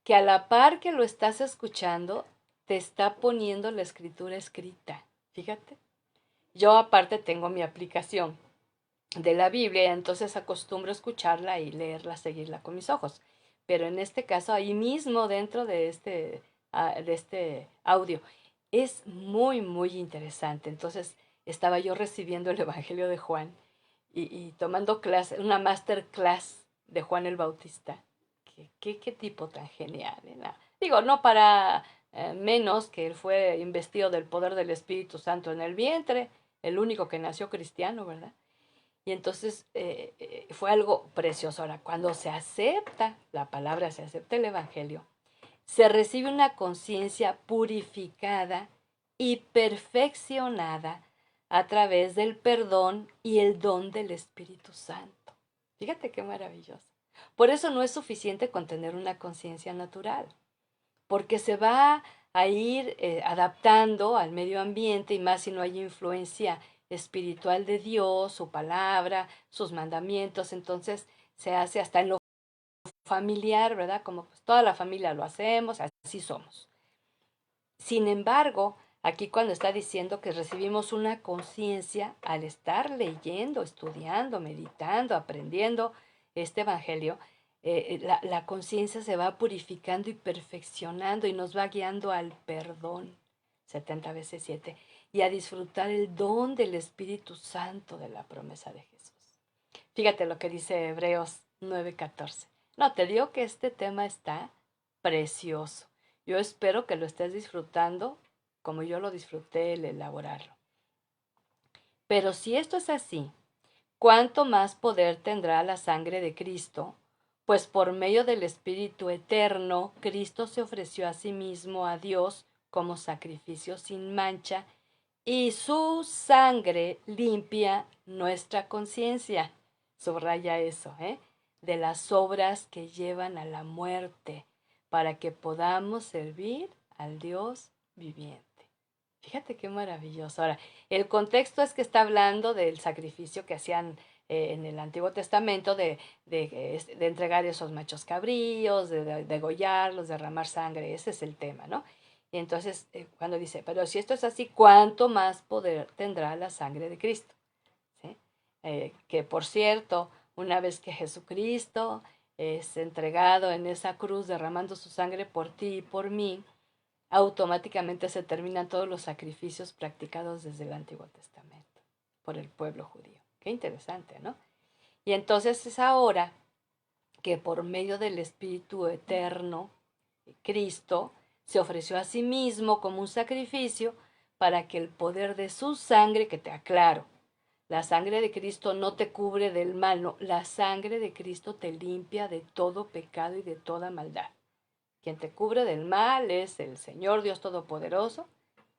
que a la par que lo estás escuchando, te está poniendo la escritura escrita, fíjate. Yo aparte tengo mi aplicación de la Biblia, entonces acostumbro escucharla y leerla, seguirla con mis ojos, pero en este caso ahí mismo dentro de este audio, es muy, muy interesante. Entonces estaba yo recibiendo el Evangelio de Juan y tomando clase, una masterclass de Juan el Bautista. ¿Qué tipo tan genial, ¿no? Digo, no para menos que él fue investido del poder del Espíritu Santo en el vientre, el único que nació cristiano, ¿verdad? Y entonces fue algo precioso. Ahora, cuando se acepta la palabra, se acepta el Evangelio, se recibe una conciencia purificada y perfeccionada a través del perdón y el don del Espíritu Santo. Fíjate qué maravilloso. Por eso no es suficiente con tener una conciencia natural, porque se va a ir adaptando al medio ambiente, y más si no hay influencia espiritual de Dios, su palabra, sus mandamientos. Entonces se hace hasta en lo familiar, ¿verdad? Como pues toda la familia lo hacemos, así somos. Sin embargo, aquí cuando está diciendo que recibimos una conciencia al estar leyendo, estudiando, meditando, aprendiendo este evangelio, la conciencia se va purificando y perfeccionando y nos va guiando al perdón, 70 veces 7, y a disfrutar el don del Espíritu Santo de la promesa de Jesús. Fíjate lo que dice Hebreos 9:14. No, te digo que este tema está precioso. Yo espero que lo estés disfrutando como yo lo disfruté el elaborarlo. Pero si esto es así, ¿cuánto más poder tendrá la sangre de Cristo? Pues por medio del Espíritu eterno, Cristo se ofreció a sí mismo a Dios como sacrificio sin mancha, y su sangre limpia nuestra conciencia. Subraya eso, de las obras que llevan a la muerte, para que podamos servir al Dios viviente. Fíjate qué maravilloso. Ahora, el contexto es que está hablando del sacrificio que hacían en el Antiguo Testamento de entregar esos machos cabríos, de degollarlos, derramar sangre. Ese es el tema, ¿no? Y entonces, cuando dice, pero si esto es así, ¿cuánto más poder tendrá la sangre de Cristo? ¿Sí? Que por cierto, una vez que Jesucristo es entregado en esa cruz derramando su sangre por ti y por mí, automáticamente se terminan todos los sacrificios practicados desde el Antiguo Testamento por el pueblo judío. Qué interesante, ¿no? Y entonces es ahora que por medio del Espíritu eterno, Cristo se ofreció a sí mismo como un sacrificio para que el poder de su sangre, que te aclaro, la sangre de Cristo no te cubre del mal, no, la sangre de Cristo te limpia de todo pecado y de toda maldad. Quien te cubre del mal es el Señor Dios Todopoderoso,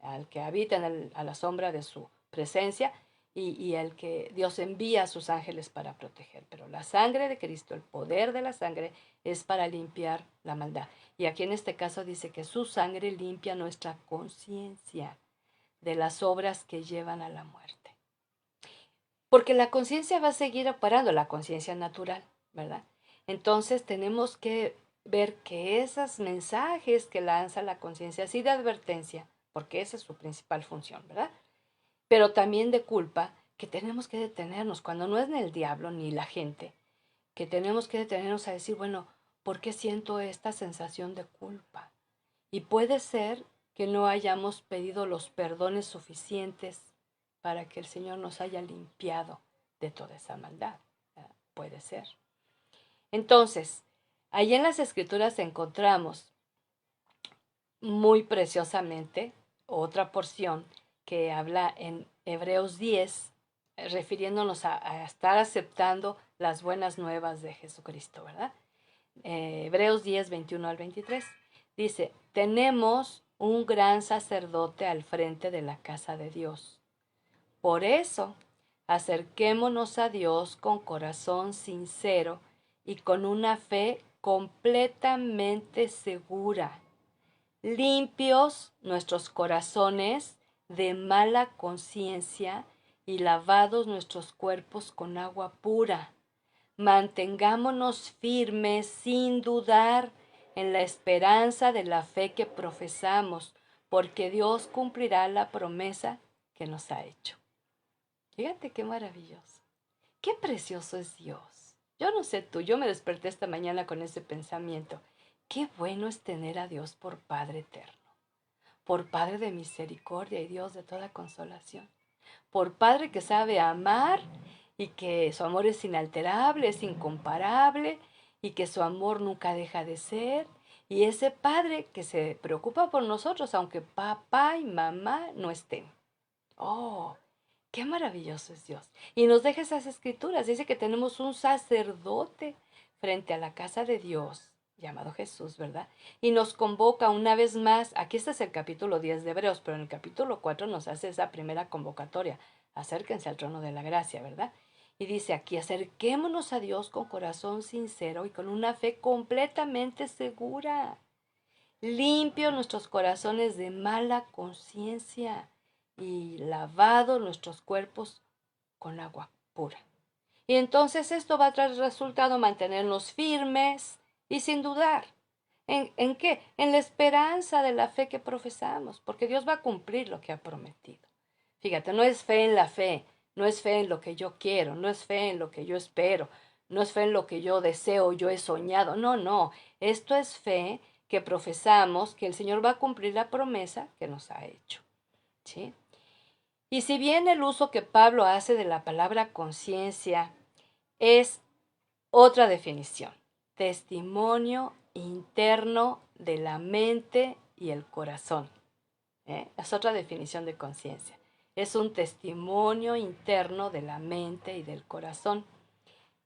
al que habita a la sombra de su presencia, y al que Dios envía a sus ángeles para proteger. Pero la sangre de Cristo, el poder de la sangre, es para limpiar la maldad. Y aquí en este caso dice que su sangre limpia nuestra conciencia de las obras que llevan a la muerte. Porque la conciencia va a seguir operando, la conciencia natural, ¿verdad? Entonces tenemos que ver que esos mensajes que lanza la conciencia, sí de advertencia, porque esa es su principal función, ¿verdad? Pero también de culpa, que tenemos que detenernos, cuando no es ni el diablo ni la gente, que tenemos que detenernos a decir, bueno, ¿por qué siento esta sensación de culpa? Y puede ser que no hayamos pedido los perdones suficientes para que el Señor nos haya limpiado de toda esa maldad. Puede ser. Entonces, ahí en las Escrituras encontramos muy preciosamente otra porción que habla en Hebreos 10, refiriéndonos a estar aceptando las buenas nuevas de Jesucristo, ¿verdad? Hebreos 10, 21 al 23. Dice, tenemos un gran sacerdote al frente de la casa de Dios. Por eso, acerquémonos a Dios con corazón sincero y con una fe completamente segura, limpios nuestros corazones de mala conciencia y lavados nuestros cuerpos con agua pura. Mantengámonos firmes sin dudar en la esperanza de la fe que profesamos, porque Dios cumplirá la promesa que nos ha hecho. Fíjate qué maravilloso, qué precioso es Dios. Yo no sé tú, yo me desperté esta mañana con ese pensamiento. Qué bueno es tener a Dios por Padre eterno, por Padre de misericordia y Dios de toda consolación, por Padre que sabe amar y que su amor es inalterable, es incomparable y que su amor nunca deja de ser. Y ese Padre que se preocupa por nosotros aunque papá y mamá no estén. Oh, Qué maravilloso es Dios. Y nos deja esas escrituras. Dice que tenemos un sacerdote frente a la casa de Dios, llamado Jesús, ¿verdad? Y nos convoca una vez más. Aquí este es el capítulo 10 de Hebreos, pero en el capítulo 4 nos hace esa primera convocatoria. Acérquense al trono de la gracia, ¿verdad? Y dice aquí, acerquémonos a Dios con corazón sincero y con una fe completamente segura. Limpio nuestros corazones de mala conciencia y lavado nuestros cuerpos con agua pura. Y entonces esto va a traer resultado mantenernos firmes y sin dudar. ¿En qué? En la esperanza de la fe que profesamos, porque Dios va a cumplir lo que ha prometido. Fíjate, no es fe en la fe, no es fe en lo que yo quiero, no es fe en lo que yo espero, no es fe en lo que yo deseo, yo he soñado. No, no, esto es fe que profesamos que el Señor va a cumplir la promesa que nos ha hecho. ¿Sí? Y si bien el uso que Pablo hace de la palabra conciencia es otra definición, testimonio interno de la mente y el corazón. Es otra definición de conciencia. Es un testimonio interno de la mente y del corazón.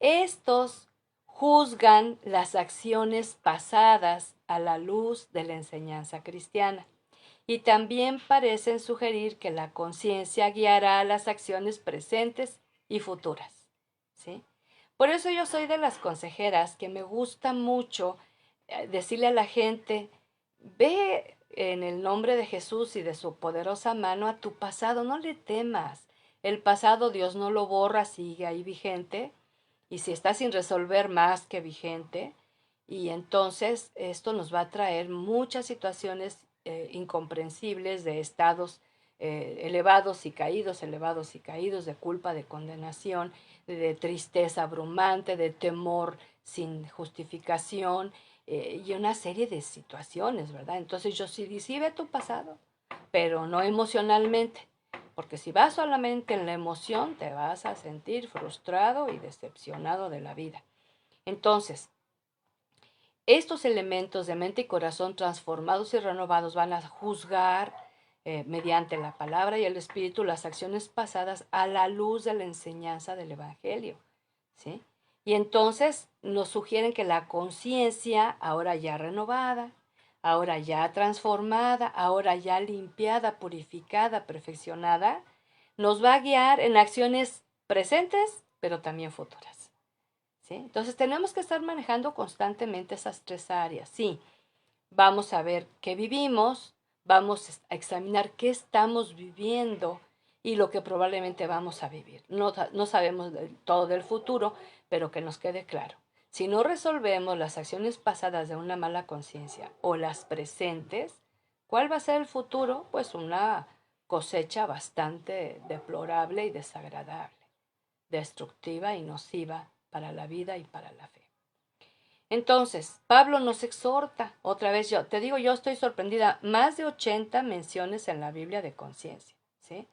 Estos juzgan las acciones pasadas a la luz de la enseñanza cristiana y también parecen sugerir que la conciencia guiará las acciones presentes y futuras. ¿Sí? Por eso yo soy de las consejeras que me gusta mucho decirle a la gente, ve en el nombre de Jesús y de su poderosa mano a tu pasado, no le temas. El pasado Dios no lo borra, sigue ahí vigente, y si está sin resolver, más que vigente, y entonces esto nos va a traer muchas situaciones incomprensibles de estados elevados y caídos, de culpa, de condenación, de tristeza abrumante, de temor sin justificación y una serie de situaciones, ¿verdad? Entonces yo sí ve tu pasado, pero no emocionalmente, porque si vas solamente en la emoción te vas a sentir frustrado y decepcionado de la vida. Entonces, estos elementos de mente y corazón transformados y renovados van a juzgar mediante la palabra y el espíritu las acciones pasadas a la luz de la enseñanza del Evangelio. ¿Sí? Y entonces nos sugieren que la conciencia, ahora ya renovada, ahora ya transformada, ahora ya limpiada, purificada, perfeccionada, nos va a guiar en acciones presentes, pero también futuras. ¿Sí? Entonces tenemos que estar manejando constantemente esas tres áreas. Sí, vamos a ver qué vivimos, vamos a examinar qué estamos viviendo y lo que probablemente vamos a vivir. No sabemos todo del futuro, pero que nos quede claro. Si no resolvemos las acciones pasadas de una mala conciencia o las presentes, ¿cuál va a ser el futuro? Pues una cosecha bastante deplorable y desagradable, destructiva y nociva para la vida y para la fe. Entonces, Pablo nos exhorta, otra vez yo, te digo, yo estoy sorprendida, más de 80 menciones en la Biblia de conciencia, ¿sí?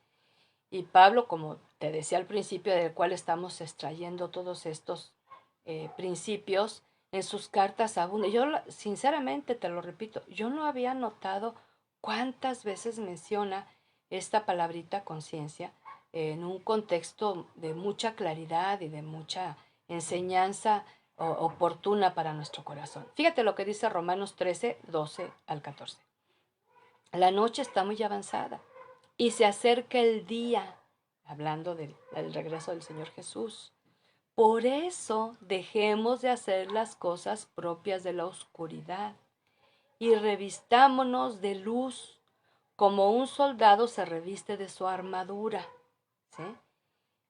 Y Pablo, como te decía al principio, del cual estamos extrayendo todos estos principios, en sus cartas abunda. Yo, sinceramente, te lo repito, yo no había notado cuántas veces menciona esta palabrita conciencia en un contexto de mucha claridad y de mucha enseñanza oportuna para nuestro corazón. Fíjate lo que dice Romanos 13, 12 al 14. La noche está muy avanzada y se acerca el día, hablando del regreso del Señor Jesús. Por eso dejemos de hacer las cosas propias de la oscuridad y revistámonos de luz como un soldado se reviste de su armadura. ¿Sí?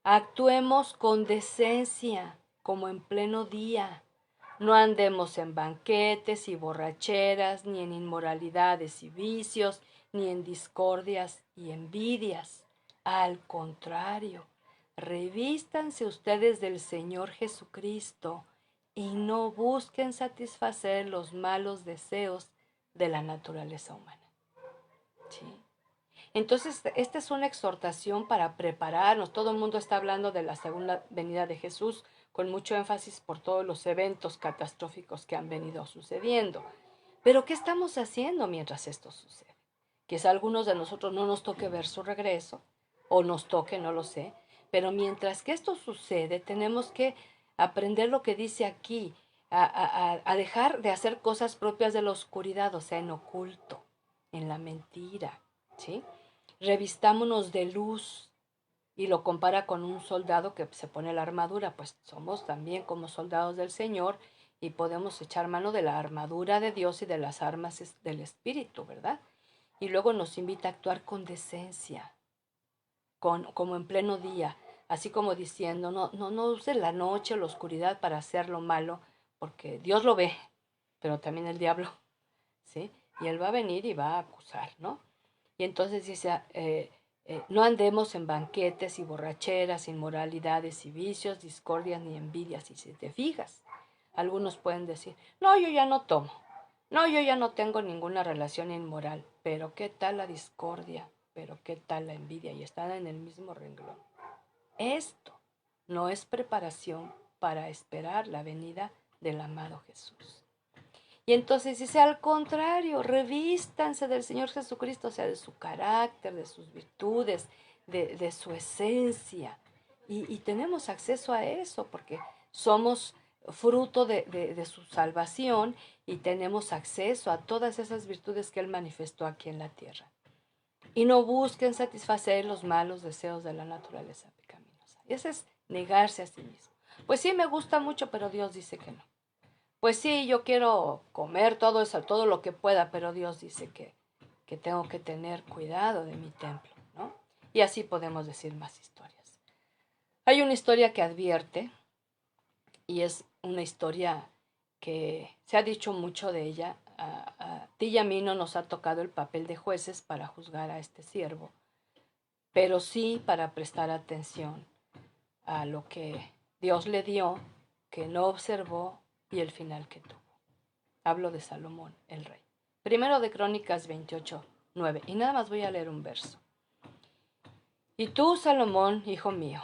Actuemos con decencia como en pleno día. No andemos en banquetes y borracheras, ni en inmoralidades y vicios, ni en discordias y envidias. Al contrario, revístanse ustedes del Señor Jesucristo y no busquen satisfacer los malos deseos de la naturaleza humana. ¿Sí? Entonces, esta es una exhortación para prepararnos. Todo el mundo está hablando de la segunda venida de Jesús con mucho énfasis por todos los eventos catastróficos que han venido sucediendo. Pero, ¿qué estamos haciendo mientras esto sucede? Quizá a algunos de nosotros no nos toque ver su regreso, o nos toque, no lo sé. Pero mientras que esto sucede, tenemos que aprender lo que dice aquí, a dejar de hacer cosas propias de la oscuridad, o sea, en oculto, en la mentira, ¿sí? Revistámonos de luz, y lo compara con un soldado que se pone la armadura, pues somos también como soldados del Señor y podemos echar mano de la armadura de Dios y de las armas del Espíritu, ¿verdad? Y luego nos invita a actuar con decencia, como en pleno día, así como diciendo, no use la noche o la oscuridad para hacer lo malo, porque Dios lo ve, pero también el diablo, ¿sí? Y él va a venir y va a acusar, ¿no? Y entonces dice, no andemos en banquetes y borracheras, inmoralidades y vicios, discordias ni envidias. Y si te fijas, algunos pueden decir, no, yo ya no tomo, no, yo ya no tengo ninguna relación inmoral, pero ¿qué tal la discordia? Pero ¿qué tal la envidia? Y están en el mismo renglón. Esto no es preparación para esperar la venida del amado Jesús. Y entonces dice, al contrario, revístanse del Señor Jesucristo, o sea, de su carácter, de sus virtudes, de su esencia. Y tenemos acceso a eso porque somos fruto de su salvación y tenemos acceso a todas esas virtudes que Él manifestó aquí en la tierra. Y no busquen satisfacer los malos deseos de la naturaleza pecaminosa. Y eso es negarse a sí mismo. Pues sí, me gusta mucho, pero Dios dice que no. Pues sí, yo quiero comer todo eso, todo lo que pueda, pero Dios dice que tengo que tener cuidado de mi templo, ¿no? Y así podemos decir más historias. Hay una historia que advierte, y es una historia que se ha dicho mucho de ella. A ti y a mí no nos ha tocado el papel de jueces para juzgar a este siervo, pero sí para prestar atención a lo que Dios le dio, que no observó y el final que tuvo. Hablo de Salomón, el rey. Primero de Crónicas 28, 9. Y nada más voy a leer un verso. Y tú, Salomón, hijo mío,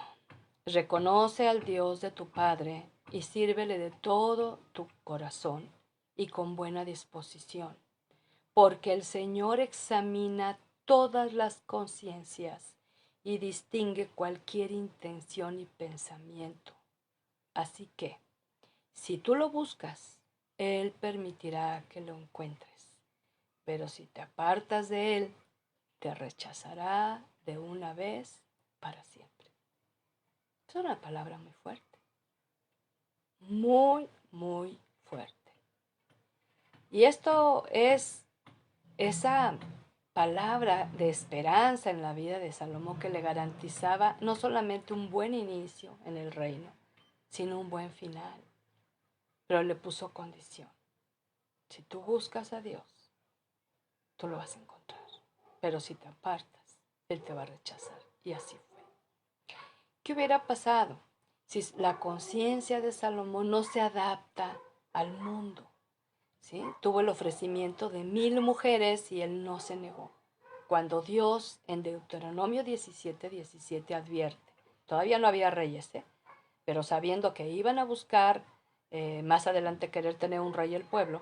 reconoce al Dios de tu padre y sírvele de todo tu corazón y con buena disposición, porque el Señor examina todas las conciencias y distingue cualquier intención y pensamiento. Así que, si tú lo buscas, Él permitirá que lo encuentres. Pero si te apartas de Él, te rechazará de una vez para siempre. Es una palabra muy fuerte. Muy, muy fuerte. Y esto es esa palabra de esperanza en la vida de Salomón que le garantizaba no solamente un buen inicio en el reino, sino un buen final. Pero le puso condición. Si tú buscas a Dios, tú lo vas a encontrar. Pero si te apartas, Él te va a rechazar. Y así fue. ¿Qué hubiera pasado si la conciencia de Salomón no se adapta al mundo? ¿Sí? Tuvo el ofrecimiento de 1000 mujeres y él no se negó. Cuando Dios en Deuteronomio 17, 17 advierte, todavía no había reyes, pero sabiendo que iban a buscar más adelante querer tener un rey el pueblo,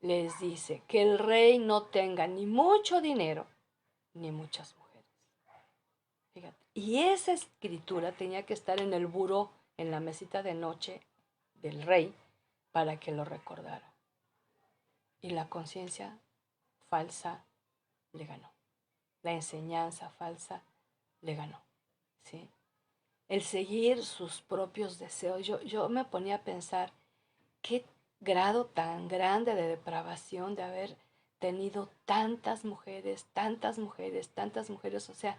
les dice que el rey no tenga ni mucho dinero ni muchas mujeres. Fíjate. Y esa escritura tenía que estar en el buró, en la mesita de noche del rey, para que lo recordara. Y la conciencia falsa le ganó. La enseñanza falsa le ganó. ¿Sí? El seguir sus propios deseos. Yo me ponía a pensar qué grado tan grande de depravación de haber tenido tantas mujeres, tantas mujeres, tantas mujeres. O sea,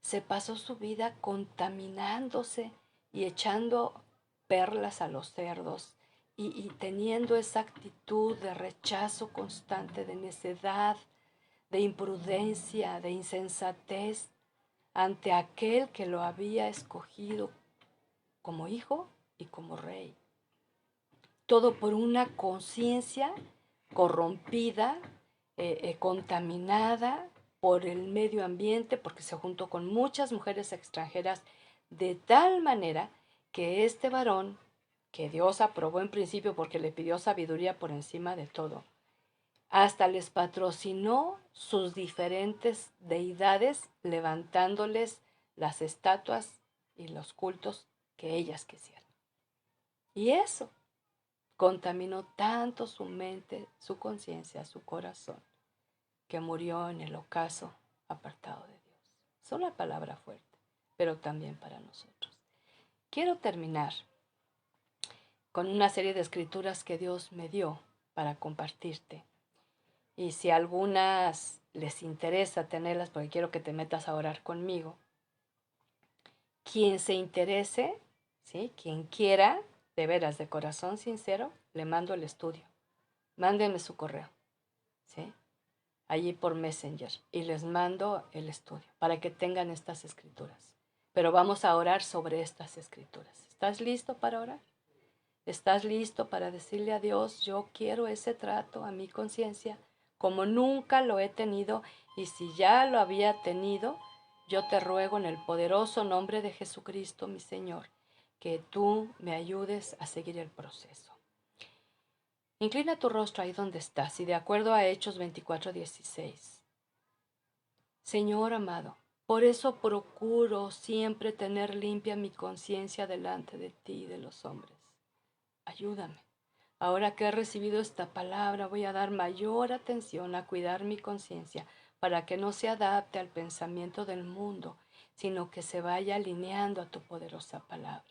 se pasó su vida contaminándose y echando perlas a los cerdos y teniendo esa actitud de rechazo constante, de necedad, de imprudencia, de insensatez ante aquel que lo había escogido como hijo y como rey. Todo por una conciencia corrompida, contaminada por el medio ambiente, porque se juntó con muchas mujeres extranjeras, de tal manera que este varón, que Dios aprobó en principio porque le pidió sabiduría por encima de todo, hasta les patrocinó sus diferentes deidades, levantándoles las estatuas y los cultos que ellas quisieran. Y eso contaminó tanto su mente, su conciencia, su corazón, que murió en el ocaso apartado de Dios. Es una palabra fuerte, pero también para nosotros. Quiero terminar con una serie de escrituras que Dios me dio para compartirte. Y si a algunas les interesa tenerlas, porque quiero que te metas a orar conmigo, quien se interese, ¿sí? Quien quiera, de veras, de corazón sincero, le mando el estudio. Mándenme su correo, ¿sí? Allí por Messenger, y les mando el estudio para que tengan estas escrituras. Pero vamos a orar sobre estas escrituras. ¿Estás listo para orar? ¿Estás listo para decirle a Dios, yo quiero ese trato a mi conciencia como nunca lo he tenido, y si ya lo había tenido, yo te ruego en el poderoso nombre de Jesucristo, mi Señor, que tú me ayudes a seguir el proceso? Inclina tu rostro ahí donde estás y de acuerdo a Hechos 24:16. Señor amado, por eso procuro siempre tener limpia mi conciencia delante de ti y de los hombres. Ayúdame. Ahora que he recibido esta palabra, voy a dar mayor atención a cuidar mi conciencia para que no se adapte al pensamiento del mundo, sino que se vaya alineando a tu poderosa palabra.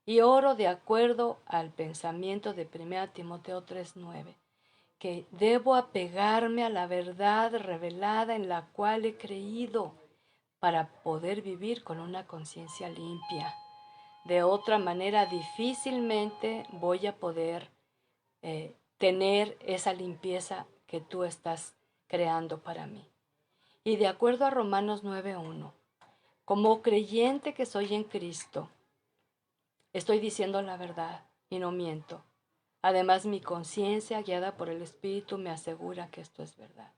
Y oro de acuerdo al pensamiento de 1 Timoteo 3:9, que debo apegarme a la verdad revelada en la cual he creído para poder vivir con una conciencia limpia. De otra manera, difícilmente voy a poder tener esa limpieza que tú estás creando para mí. Y de acuerdo a Romanos 9:1, como creyente que soy en Cristo, estoy diciendo la verdad y no miento. Además, mi conciencia, guiada por el Espíritu, me asegura que esto es verdad.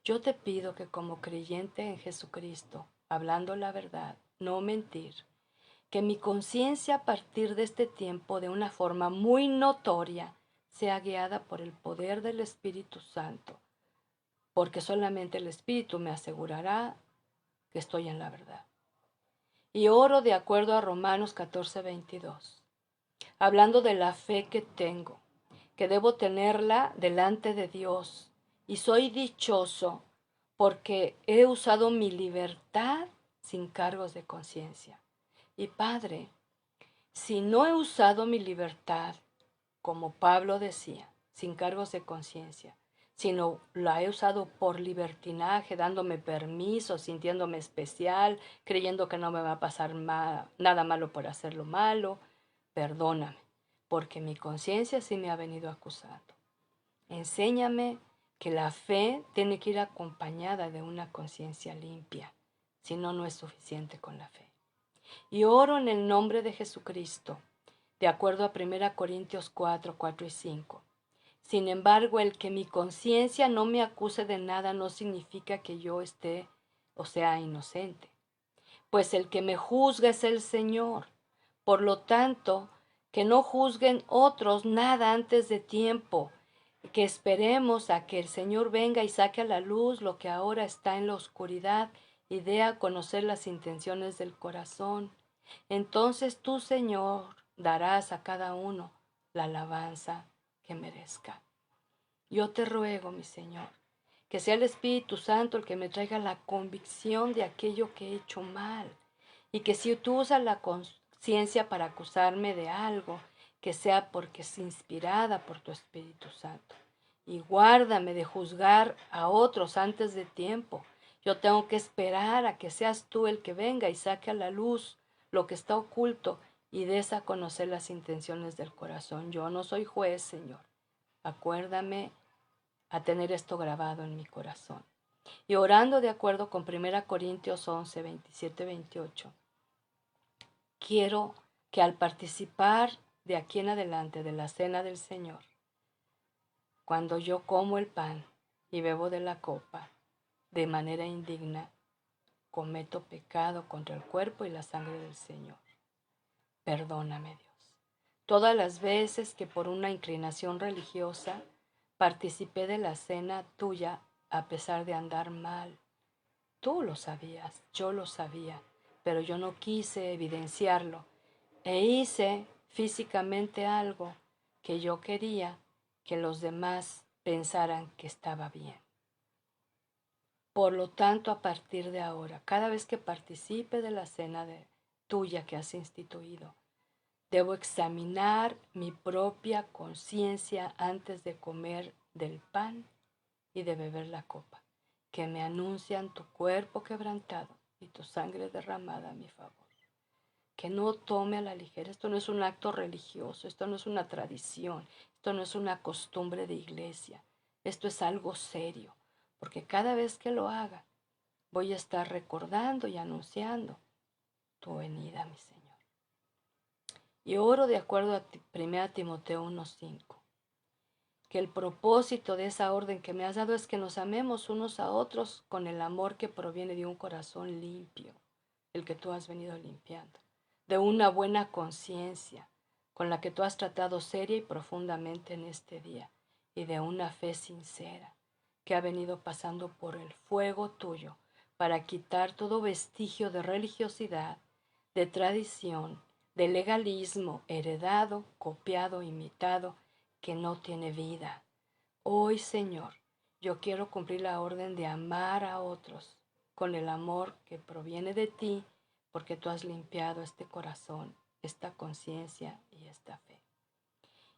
Yo te pido que como creyente en Jesucristo, hablando la verdad, no mentir, que mi conciencia a partir de este tiempo, de una forma muy notoria, sea guiada por el poder del Espíritu Santo, porque solamente el Espíritu me asegurará que estoy en la verdad. Y oro de acuerdo a Romanos 14:22, hablando de la fe que tengo, que debo tenerla delante de Dios, y soy dichoso porque he usado mi libertad sin cargos de conciencia. Y Padre, si no he usado mi libertad, como Pablo decía, sin cargos de conciencia, sino la he usado por libertinaje, dándome permiso, sintiéndome especial, creyendo que no me va a pasar nada malo por hacer lo malo, perdóname, porque mi conciencia sí me ha venido acusando. Enséñame que la fe tiene que ir acompañada de una conciencia limpia, si no, no es suficiente con la fe. Y oro en el nombre de Jesucristo, de acuerdo a 1 Corintios 4:4 y 5. Sin embargo, el que mi conciencia no me acuse de nada no significa que yo esté o sea inocente, pues el que me juzga es el Señor. Por lo tanto, que no juzguen otros nada antes de tiempo, que esperemos a que el Señor venga y saque a la luz lo que ahora está en la oscuridad y dé a conocer las intenciones del corazón. Entonces tú, Señor, darás a cada uno la alabanza que merezca. Yo te ruego, mi Señor, que sea el Espíritu Santo el que me traiga la convicción de aquello que he hecho mal, y que si tú usas la conciencia para acusarme de algo, que sea porque es inspirada por tu Espíritu Santo. Y guárdame de juzgar a otros antes de tiempo. Yo tengo que esperar a que seas tú el que venga y saque a la luz lo que está oculto y des a conocer las intenciones del corazón. Yo no soy juez, Señor. Acuérdame a tener esto grabado en mi corazón. Y orando de acuerdo con 1 Corintios 11, 27, 28, quiero que al participar de aquí en adelante de la cena del Señor, cuando yo como el pan y bebo de la copa de manera indigna, cometo pecado contra el cuerpo y la sangre del Señor. Perdóname, Dios. Todas las veces que por una inclinación religiosa participé de la cena tuya a pesar de andar mal. Tú lo sabías, yo lo sabía, pero yo no quise evidenciarlo e hice físicamente algo que yo quería que los demás pensaran que estaba bien. Por lo tanto, a partir de ahora, cada vez que participe de la cena tuya que has instituido, debo examinar mi propia conciencia antes de comer del pan y de beber la copa, que me anuncian tu cuerpo quebrantado y tu sangre derramada a mi favor. Que no tome a la ligera. Esto no es un acto religioso, esto no es una tradición, esto no es una costumbre de iglesia. Esto es algo serio, porque cada vez que lo haga, voy a estar recordando y anunciando tu venida, mi Señor. Y oro de acuerdo a 1 Timoteo 1:5, que el propósito de esa orden que me has dado es que nos amemos unos a otros con el amor que proviene de un corazón limpio, el que tú has venido limpiando, de una buena conciencia con la que tú has tratado seria y profundamente en este día, y de una fe sincera que ha venido pasando por el fuego tuyo para quitar todo vestigio de religiosidad, de tradición, de legalismo heredado, copiado, imitado, que no tiene vida. Hoy, Señor, yo quiero cumplir la orden de amar a otros con el amor que proviene de ti, porque tú has limpiado este corazón, esta conciencia y esta fe.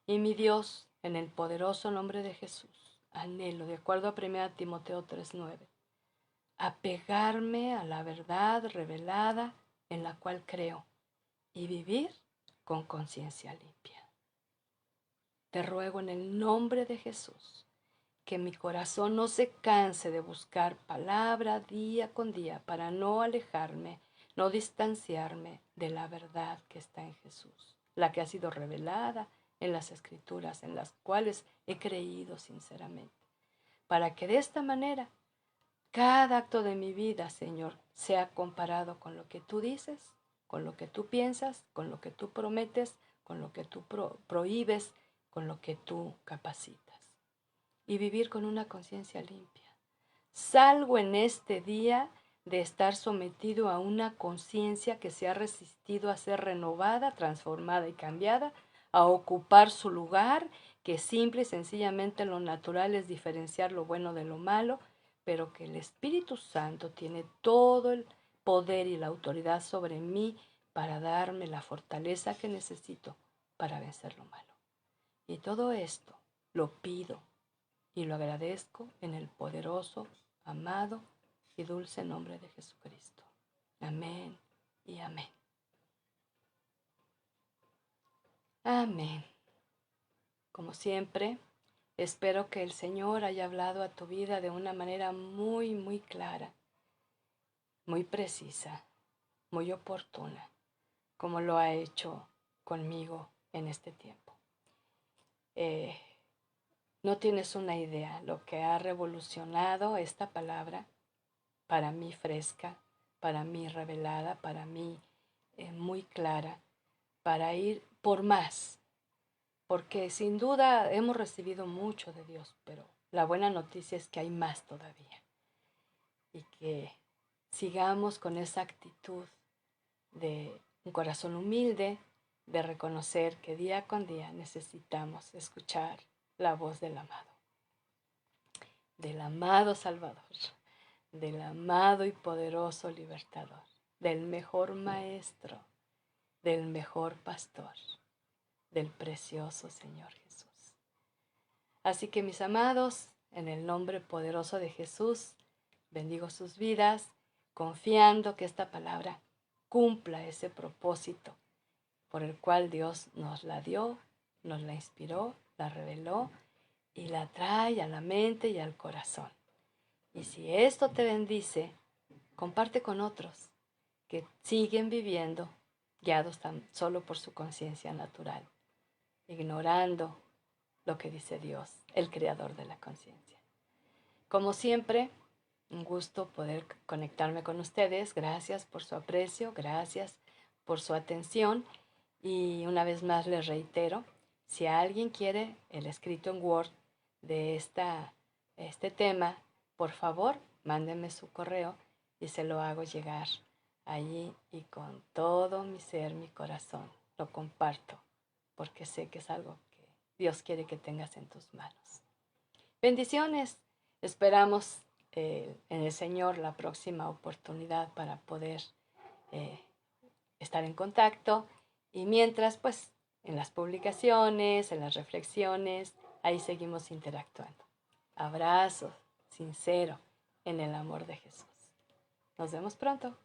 Y mi Dios, en el poderoso nombre de Jesús, anhelo, de acuerdo a 1 Timoteo 3:9, apegarme a la verdad revelada en la cual creo y vivir con conciencia limpia. Te ruego en el nombre de Jesús que mi corazón no se canse de buscar palabra día con día para no alejarme, no distanciarme de la verdad que está en Jesús, la que ha sido revelada en las Escrituras, en las cuales he creído sinceramente, para que de esta manera cada acto de mi vida, Señor, sea comparado con lo que tú dices, con lo que tú piensas, con lo que tú prometes, con lo que tú prohíbes, con lo que tú capacitas. Y vivir con una conciencia limpia. Salgo en este día de estar sometido a una conciencia que se ha resistido a ser renovada, transformada y cambiada, a ocupar su lugar, que simple y sencillamente lo natural es diferenciar lo bueno de lo malo, pero que el Espíritu Santo tiene todo el poder y la autoridad sobre mí para darme la fortaleza que necesito para vencer lo malo. Y todo esto lo pido y lo agradezco en el poderoso, amado y dulce nombre de Jesucristo. Amén y amén. Amén. Como siempre, espero que el Señor haya hablado a tu vida de una manera muy, muy clara, muy precisa, muy oportuna, como lo ha hecho conmigo en este tiempo. No tienes una idea lo que ha revolucionado esta palabra, para mí fresca, para mí revelada, para mí muy clara, para ir por más, porque sin duda hemos recibido mucho de Dios, pero la buena noticia es que hay más todavía, y que sigamos con esa actitud de un corazón humilde, de reconocer que día con día necesitamos escuchar la voz del amado Salvador, del amado y poderoso libertador, del mejor maestro, del mejor pastor, del precioso Señor Jesús. Así que, mis amados, en el nombre poderoso de Jesús, bendigo sus vidas, confiando que esta palabra cumpla ese propósito por el cual Dios nos la dio, nos la inspiró, la reveló y la trae a la mente y al corazón. Y si esto te bendice, comparte con otros que siguen viviendo guiados tan solo por su conciencia natural, ignorando lo que dice Dios, el creador de la conciencia. Como siempre, un gusto poder conectarme con ustedes. Gracias por su aprecio, gracias por su atención. Y una vez más les reitero, si alguien quiere el escrito en Word de este tema, por favor, mándenme su correo y se lo hago llegar allí y con todo mi ser, mi corazón, lo comparto porque sé que es algo que Dios quiere que tengas en tus manos. Bendiciones. Esperamos en el Señor la próxima oportunidad para poder eh, estar en contacto. Y mientras, pues, en las publicaciones, en las reflexiones, ahí seguimos interactuando. Abrazo sincero en el amor de Jesús. Nos vemos pronto.